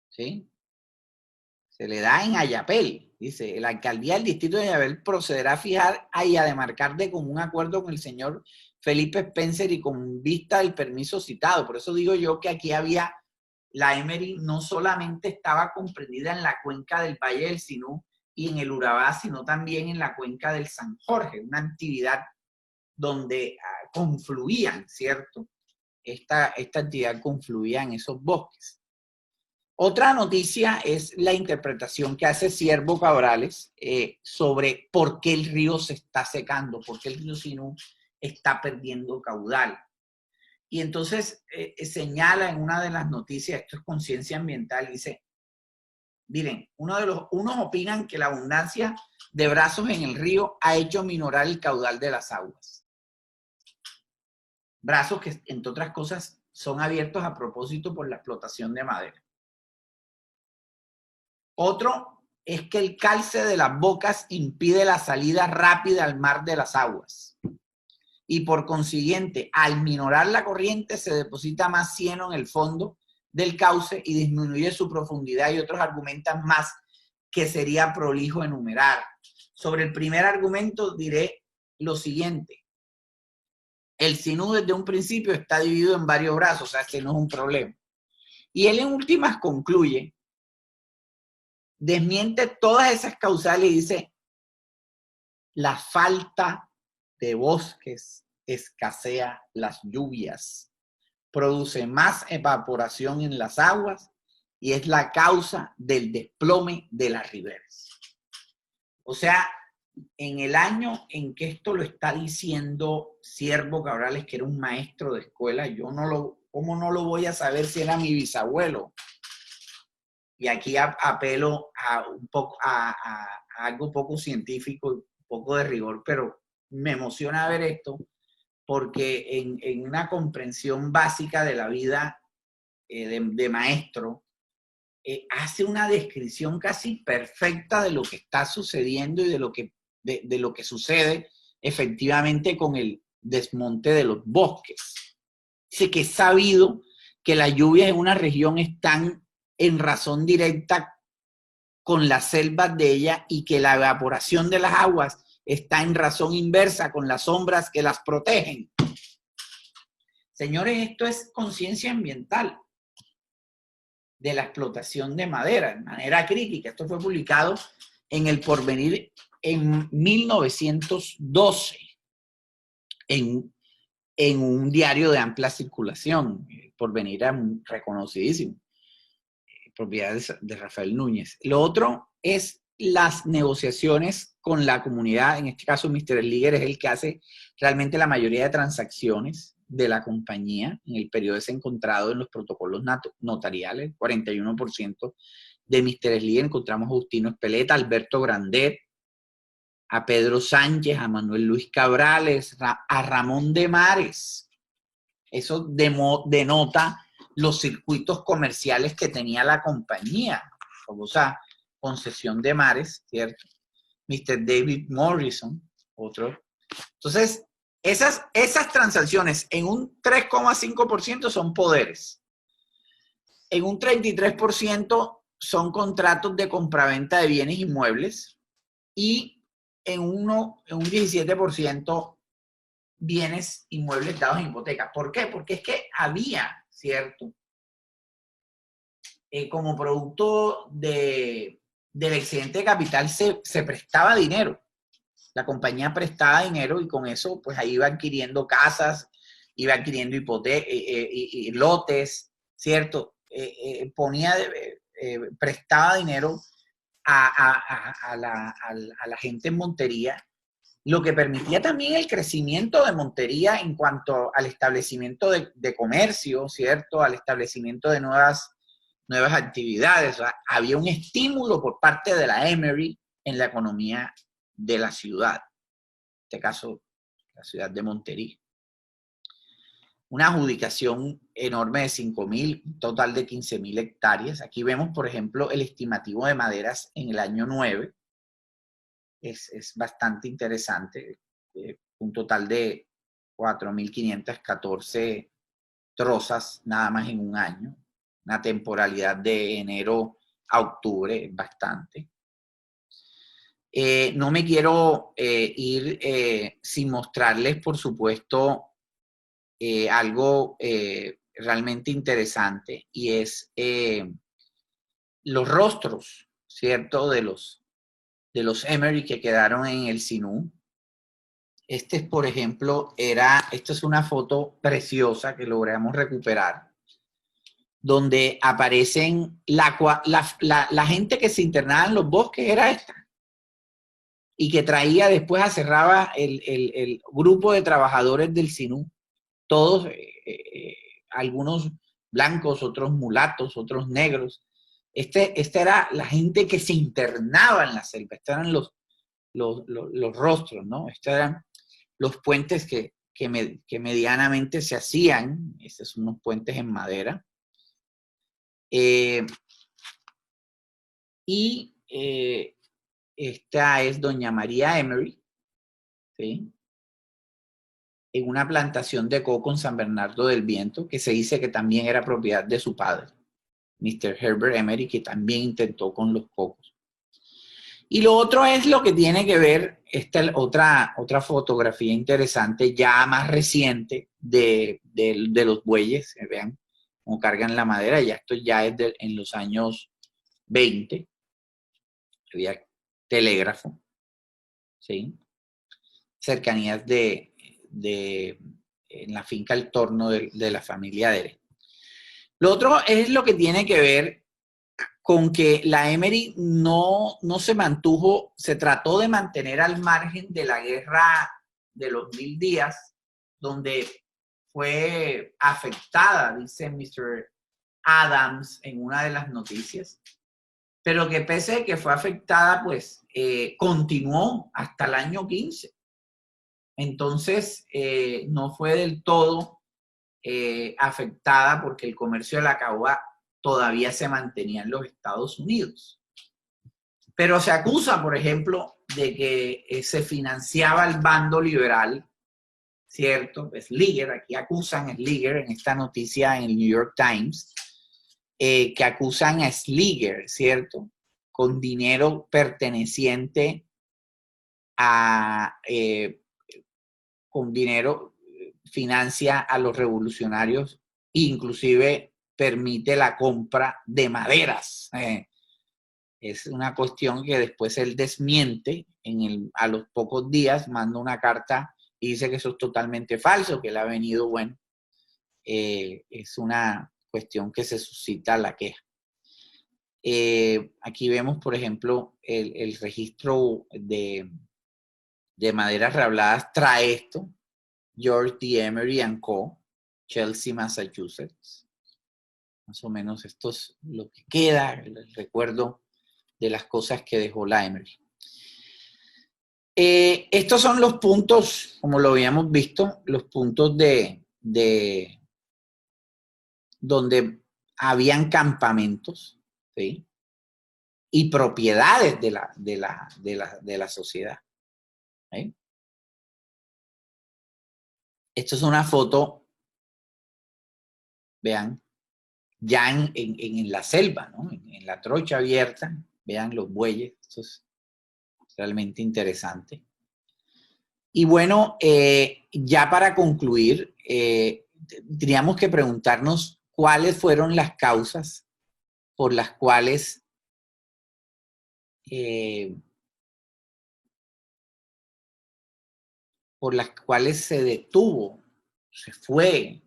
¿sí? Se le da en Ayapel. Dice, la alcaldía del distrito de Ayapel procederá a fijar y a demarcar de común acuerdo con el señor Felipe Spencer y con vista del permiso citado. Por eso digo yo que aquí había, la Emery no solamente estaba comprendida en la cuenca del Valle del Sinú y en el Urabá, sino también en la cuenca del San Jorge, una actividad donde confluían, ¿cierto? Esta actividad confluía en esos bosques. Otra noticia es la interpretación que hace Siervo Cabrales sobre por qué el río se está secando, por qué el río Sinú está perdiendo caudal. Y entonces señala en una de las noticias, esto es conciencia ambiental, dice, miren, unos opinan que la abundancia de brazos en el río ha hecho minorar el caudal de las aguas. Brazos que, entre otras cosas, son abiertos a propósito por la explotación de madera. Otro es que el calce de las bocas impide la salida rápida al mar de las aguas. Y por consiguiente, al minorar la corriente, se deposita más cieno en el fondo del cauce y disminuye su profundidad, y otros argumentan más que sería prolijo enumerar. Sobre el primer argumento diré lo siguiente. El Sinú desde un principio está dividido en varios brazos, o sea, que no es un problema. Y él en últimas concluye, desmiente todas esas causales y dice, la falta de bosques escasea las lluvias, produce más evaporación en las aguas y es la causa del desplome de las riberas. O sea, en el año en que esto lo está diciendo Siervo Cabrales, que era un maestro de escuela, ¿cómo no lo voy a saber si era mi bisabuelo? Y aquí apelo a algo poco científico, un poco de rigor, pero me emociona ver esto porque en una comprensión básica de la vida de maestro, hace una descripción casi perfecta de lo que está sucediendo y de lo que sucede efectivamente con el desmonte de los bosques. Dice que es sabido que las lluvias en una región están en razón directa con las selvas de ella y que la evaporación de las aguas está en razón inversa con las sombras que las protegen. Señores, esto es conciencia ambiental de la explotación de madera de manera crítica. Esto fue publicado en El Porvenir en 1912, en un diario de amplia circulación. El Porvenir era reconocidísimo, propiedad de Rafael Núñez. Lo otro es las negociaciones con la comunidad. En este caso, Mr. Liger es el que hace realmente la mayoría de transacciones de la compañía. En el periodo es encontrado en los protocolos notariales, 41% de Mr. Liger. Encontramos a Justino Espeleta, Alberto Grandet, a Pedro Sánchez, a Manuel Luis Cabrales, a Ramón de Mares. Eso denota los circuitos comerciales que tenía la compañía, famosa concesión de mares, ¿cierto? Mr. David Morrison, otro. Entonces, esas transacciones en un 3,5% son poderes. En un 33% son contratos de compraventa de bienes inmuebles y en un 17% bienes inmuebles dados en hipoteca. ¿Por qué? Porque es que había, ¿cierto? Como producto del excedente de capital se prestaba dinero. La compañía prestaba dinero y con eso pues ahí iba adquiriendo casas, iba adquiriendo lotes, ¿cierto? Prestaba dinero a la gente en Montería, lo que permitía también el crecimiento de Montería en cuanto al establecimiento de comercio, ¿cierto? Al establecimiento de nuevas actividades. O sea, había un estímulo por parte de la Emery en la economía de la ciudad, en este caso, la ciudad de Montería. Una adjudicación enorme de 5.000, un total de 15.000 hectáreas. Aquí vemos, por ejemplo, el estimativo de maderas en el año 9. Es bastante interesante. Un total de 4.514 trozas nada más en un año. Una temporalidad de enero a octubre, es bastante. No me quiero ir sin mostrarles, por supuesto, algo realmente interesante, y es los rostros, ¿cierto?, de los Emery que quedaron en el Sinú. Por ejemplo, esta es una foto preciosa que logramos recuperar, donde aparecen la gente que se internaba en los bosques era esta, y que traía después, cerraba el grupo de trabajadores del Sinú, todos, algunos blancos, otros mulatos, otros negros. Esta era la gente que se internaba en la selva. Estos eran los rostros, ¿no? Estos eran los puentes que medianamente se hacían. Estos son unos puentes en madera. Esta es doña María Emery, ¿sí?, en una plantación de coco en San Bernardo del Viento, que se dice que también era propiedad de su padre, Mr. Herbert Emery, que también intentó con los cocos. Y lo otro es lo que tiene que ver, otra fotografía interesante, ya más reciente, de los bueyes. Vean cómo cargan la madera. Ya esto ya es en los años 20. Había telégrafo, ¿sí? Cercanías en la finca El Torno de la familia Dere. Lo otro es lo que tiene que ver con que la Emery no se mantuvo, se trató de mantener al margen de la guerra de los 1000 días, donde fue afectada, dice Mr. Adams en una de las noticias, pero que pese a que fue afectada, pues continuó hasta el año 15. Entonces, no fue del todo afectada porque el comercio de la caoba todavía se mantenía en los Estados Unidos. Pero se acusa, por ejemplo, de que se financiaba el bando liberal, ¿cierto? Slieger, aquí acusan a Slieger en esta noticia en el New York Times, que acusan a Slieger, ¿cierto? Con dinero perteneciente a, con dinero financia a los revolucionarios, inclusive permite la compra de maderas. Es una cuestión que después él desmiente a los pocos días, manda una carta y dice que eso es totalmente falso, que él ha venido, bueno, es una cuestión que se suscita la queja. Aquí vemos, por ejemplo, el registro de maderas rehabladas trae esto, George D. Emery & Co., Chelsea, Massachusetts. Más o menos esto es lo que queda, el recuerdo de las cosas que dejó la Emery. Estos son los puntos, como lo habíamos visto, los puntos de donde habían campamentos, ¿sí? Y propiedades de la sociedad, ¿sí? Esto es una foto, vean, ya en la selva, ¿no? En la trocha abierta, vean los bueyes, esto es realmente interesante. Y bueno, ya para concluir, tendríamos que preguntarnos cuáles fueron las causas por las cuales se detuvo, se fue,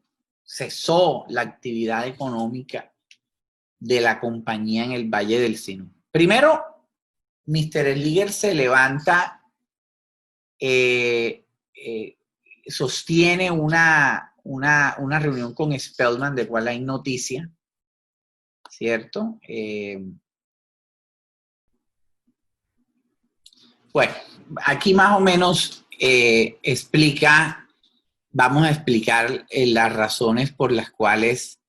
cesó la actividad económica de la compañía en el Valle del Sinú. Primero, Mr. Slieger se levanta, sostiene una reunión con Spellman, de cual hay noticia, ¿cierto? Bueno, aquí más o menos vamos a explicar las razones por las cuales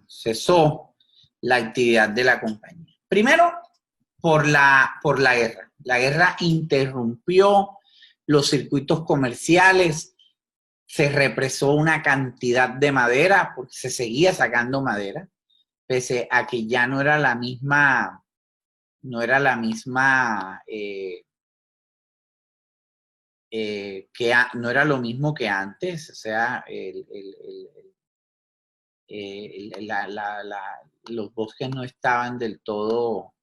cesó la actividad de la compañía. Primero, por la guerra. La guerra interrumpió los circuitos comerciales, se represó una cantidad de madera, porque se seguía sacando madera, pese a que ya no era la misma, no era lo mismo que antes, o sea, los bosques no estaban del todo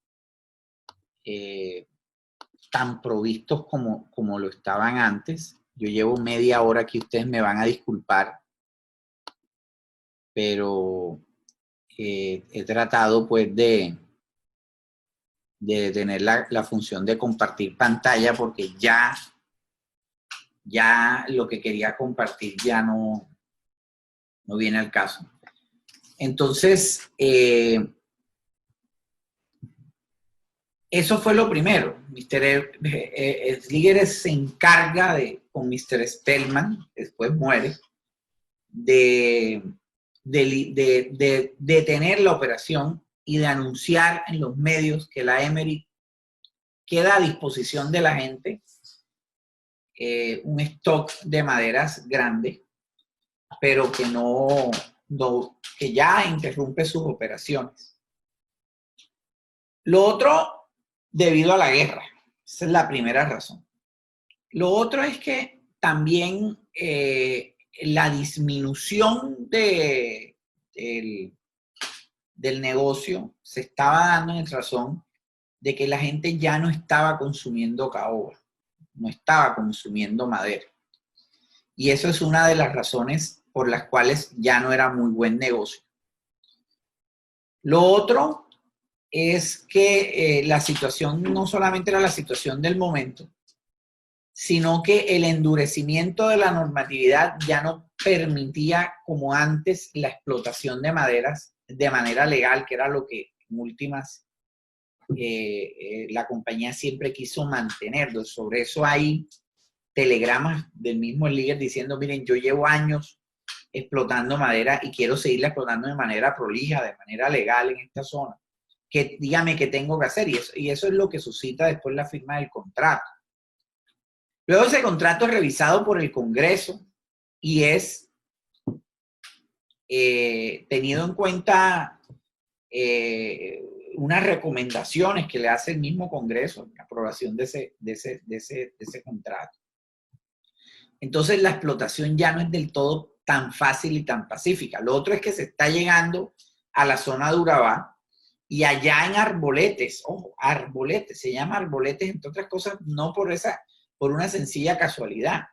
tan provistos como lo estaban antes. Yo llevo media hora aquí, ustedes me van a disculpar, pero he tratado pues de tener la función de compartir pantalla, porque ya lo que quería compartir ya no viene al caso. Entonces, eso fue lo primero. Mr. Slieger se encarga con Mr. Spellman, después muere, de detener la operación y de anunciar en los medios que la Emery queda a disposición de la gente un stock de maderas grande, pero que que ya interrumpe sus operaciones. Lo otro, debido a la guerra. Esa es la primera razón. Lo otro es que también la disminución del negocio se estaba dando en razón de que la gente ya no estaba consumiendo caoba, no estaba consumiendo madera. Y eso es una de las razones por las cuales ya no era muy buen negocio. Lo otro es que la situación no solamente era la situación del momento, sino que el endurecimiento de la normatividad ya no permitía como antes la explotación de maderas de manera legal, que era lo que en últimas la compañía siempre quiso mantenerlo. Sobre eso hay telegramas del mismo líder diciendo, miren, yo llevo años explotando madera y quiero seguirla explotando de manera prolija, de manera legal en esta zona. Que dígame qué tengo que hacer. Y eso es lo que suscita después la firma del contrato. Luego ese contrato es revisado por el Congreso y es tenido en cuenta unas recomendaciones que le hace el mismo Congreso, la aprobación de ese contrato. Entonces la explotación ya no es del todo tan fácil y tan pacífica. Lo otro es que se está llegando a la zona de Urabá y allá en Arboletes, ojo, Arboletes, se llama Arboletes, entre otras cosas, no por una sencilla casualidad.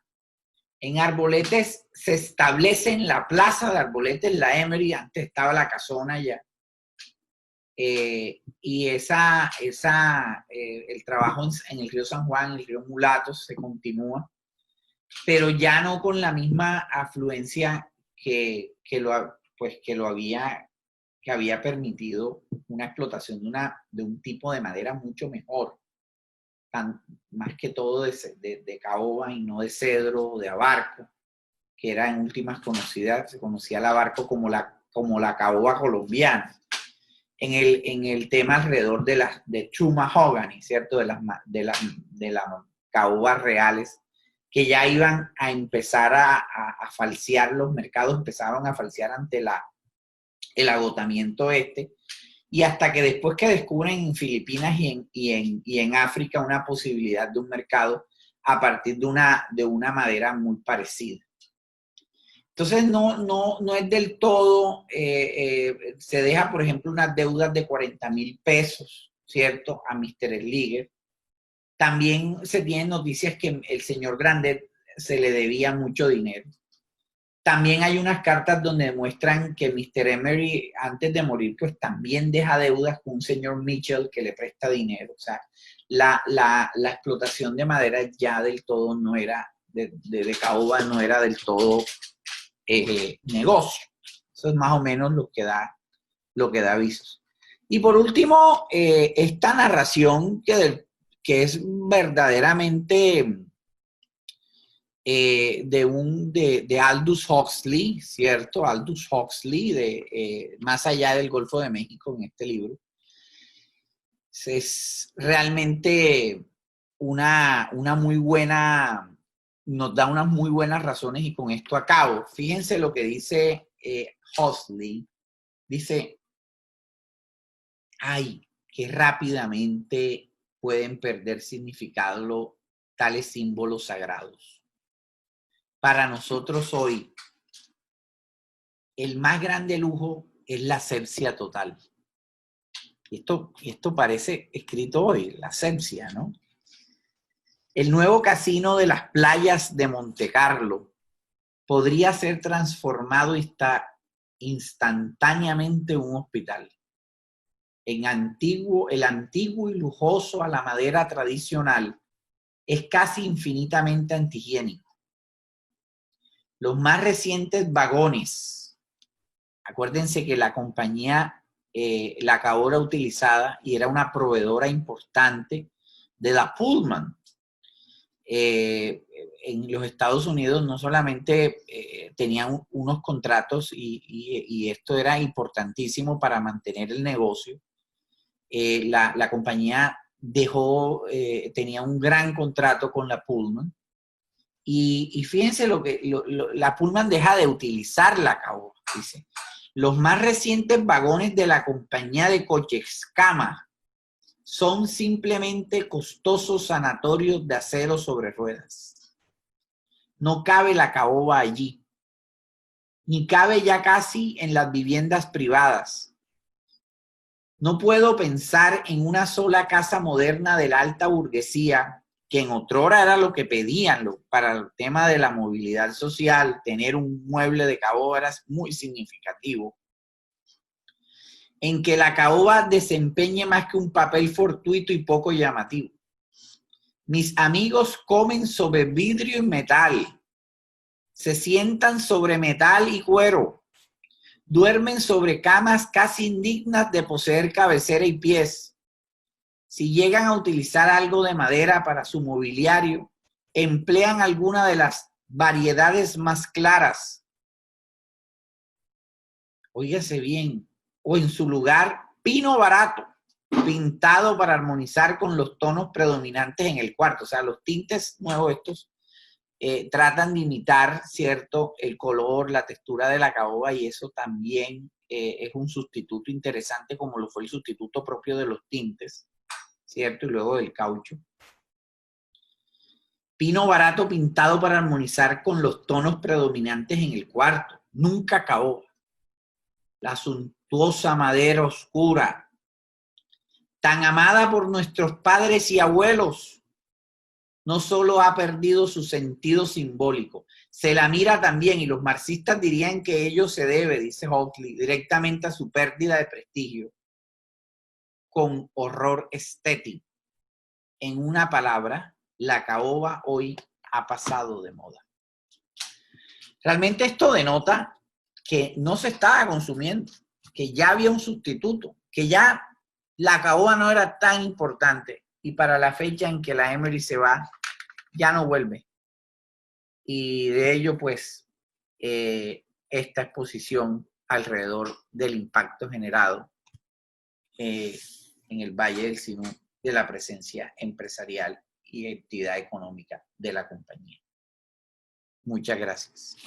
En Arboletes se establece en la plaza de Arboletes la Emery, antes estaba la casona allá. Y el trabajo en el río San Juan, en el río Mulatos, se continúa, pero ya no con la misma afluencia que había permitido una explotación de un tipo de madera mucho mejor, más que todo de caoba y no de cedro o de abarco, que era en últimas conocidas, se conocía el abarco como la caoba colombiana. En el tema alrededor de true mahogany, ¿cierto? De las caobas reales, que ya iban a empezar a falsear, los mercados empezaron a falsear ante el agotamiento y hasta que después que descubren en Filipinas y en África una posibilidad de un mercado a partir de una madera muy parecida. Entonces no es del todo, se deja, por ejemplo, unas deudas de 40,000 pesos, ¿cierto? A Mr. Sliger. También se tienen noticias que el señor Grandet se le debía mucho dinero. También hay unas cartas donde demuestran que Mr. Emery, antes de morir, pues también deja deudas con un señor Mitchell que le presta dinero. O sea, la explotación de madera ya del todo no era, de caoba no era del todo negocio. Eso es más o menos lo que da avisos. Y por último, esta narración que es verdaderamente de Aldous Huxley, ¿cierto? Aldous Huxley, Más allá del Golfo de México, en este libro. Es realmente una muy buena, nos da unas muy buenas razones y con esto acabo. Fíjense lo que dice Huxley. Dice, ay, que rápidamente pueden perder significado tales símbolos sagrados. Para nosotros hoy, el más grande lujo es la asepsia total. Y esto parece escrito hoy, la asepsia, ¿no? El nuevo casino de las playas de Montecarlo podría ser transformado instantáneamente en un hospital. El antiguo y lujoso a la madera tradicional es casi infinitamente antihigiénico. Los más recientes vagones, acuérdense que la compañía la Caora utilizada y era una proveedora importante de la Pullman. En los Estados Unidos no solamente tenían unos contratos y esto era importantísimo para mantener el negocio, la compañía tenía un gran contrato con la Pullman y fíjense la Pullman deja de utilizar la Caora, dice. Los más recientes vagones de la compañía de coches Cama son simplemente costosos sanatorios de acero sobre ruedas. No cabe la caoba allí, ni cabe ya casi en las viviendas privadas. No puedo pensar en una sola casa moderna de la alta burguesía, que en otrora era lo que pedían para el tema de la movilidad social, tener un mueble de caoba era muy significativo. en que la caoba desempeñe más que un papel fortuito y poco llamativo. Mis amigos comen sobre vidrio y metal, se sientan sobre metal y cuero, duermen sobre camas casi indignas de poseer cabecera y pies. Si llegan a utilizar algo de madera para su mobiliario, emplean alguna de las variedades más claras. Óigase bien, o en su lugar, pino barato, pintado para armonizar con los tonos predominantes en el cuarto. O sea, los tintes nuevos estos tratan de imitar, ¿cierto?, el color, la textura de la caoba, y eso también es un sustituto interesante, como lo fue el sustituto propio de los tintes, ¿cierto? Y luego del caucho. Pino barato pintado para armonizar con los tonos predominantes en el cuarto. Nunca caoba. La suntuosa madera oscura, tan amada por nuestros padres y abuelos, no solo ha perdido su sentido simbólico, se la mira también, y los marxistas dirían que ello se debe, dice Huxley, directamente a su pérdida de prestigio, con horror estético. En una palabra, la caoba hoy ha pasado de moda. Realmente esto denota que no se estaba consumiendo, que ya había un sustituto, que ya la caoba no era tan importante, y para la fecha en que la Emery se va, ya no vuelve. Y de ello, pues, esta exposición alrededor del impacto generado en el Valle del Sinú de la presencia empresarial y actividad económica de la compañía. Muchas gracias.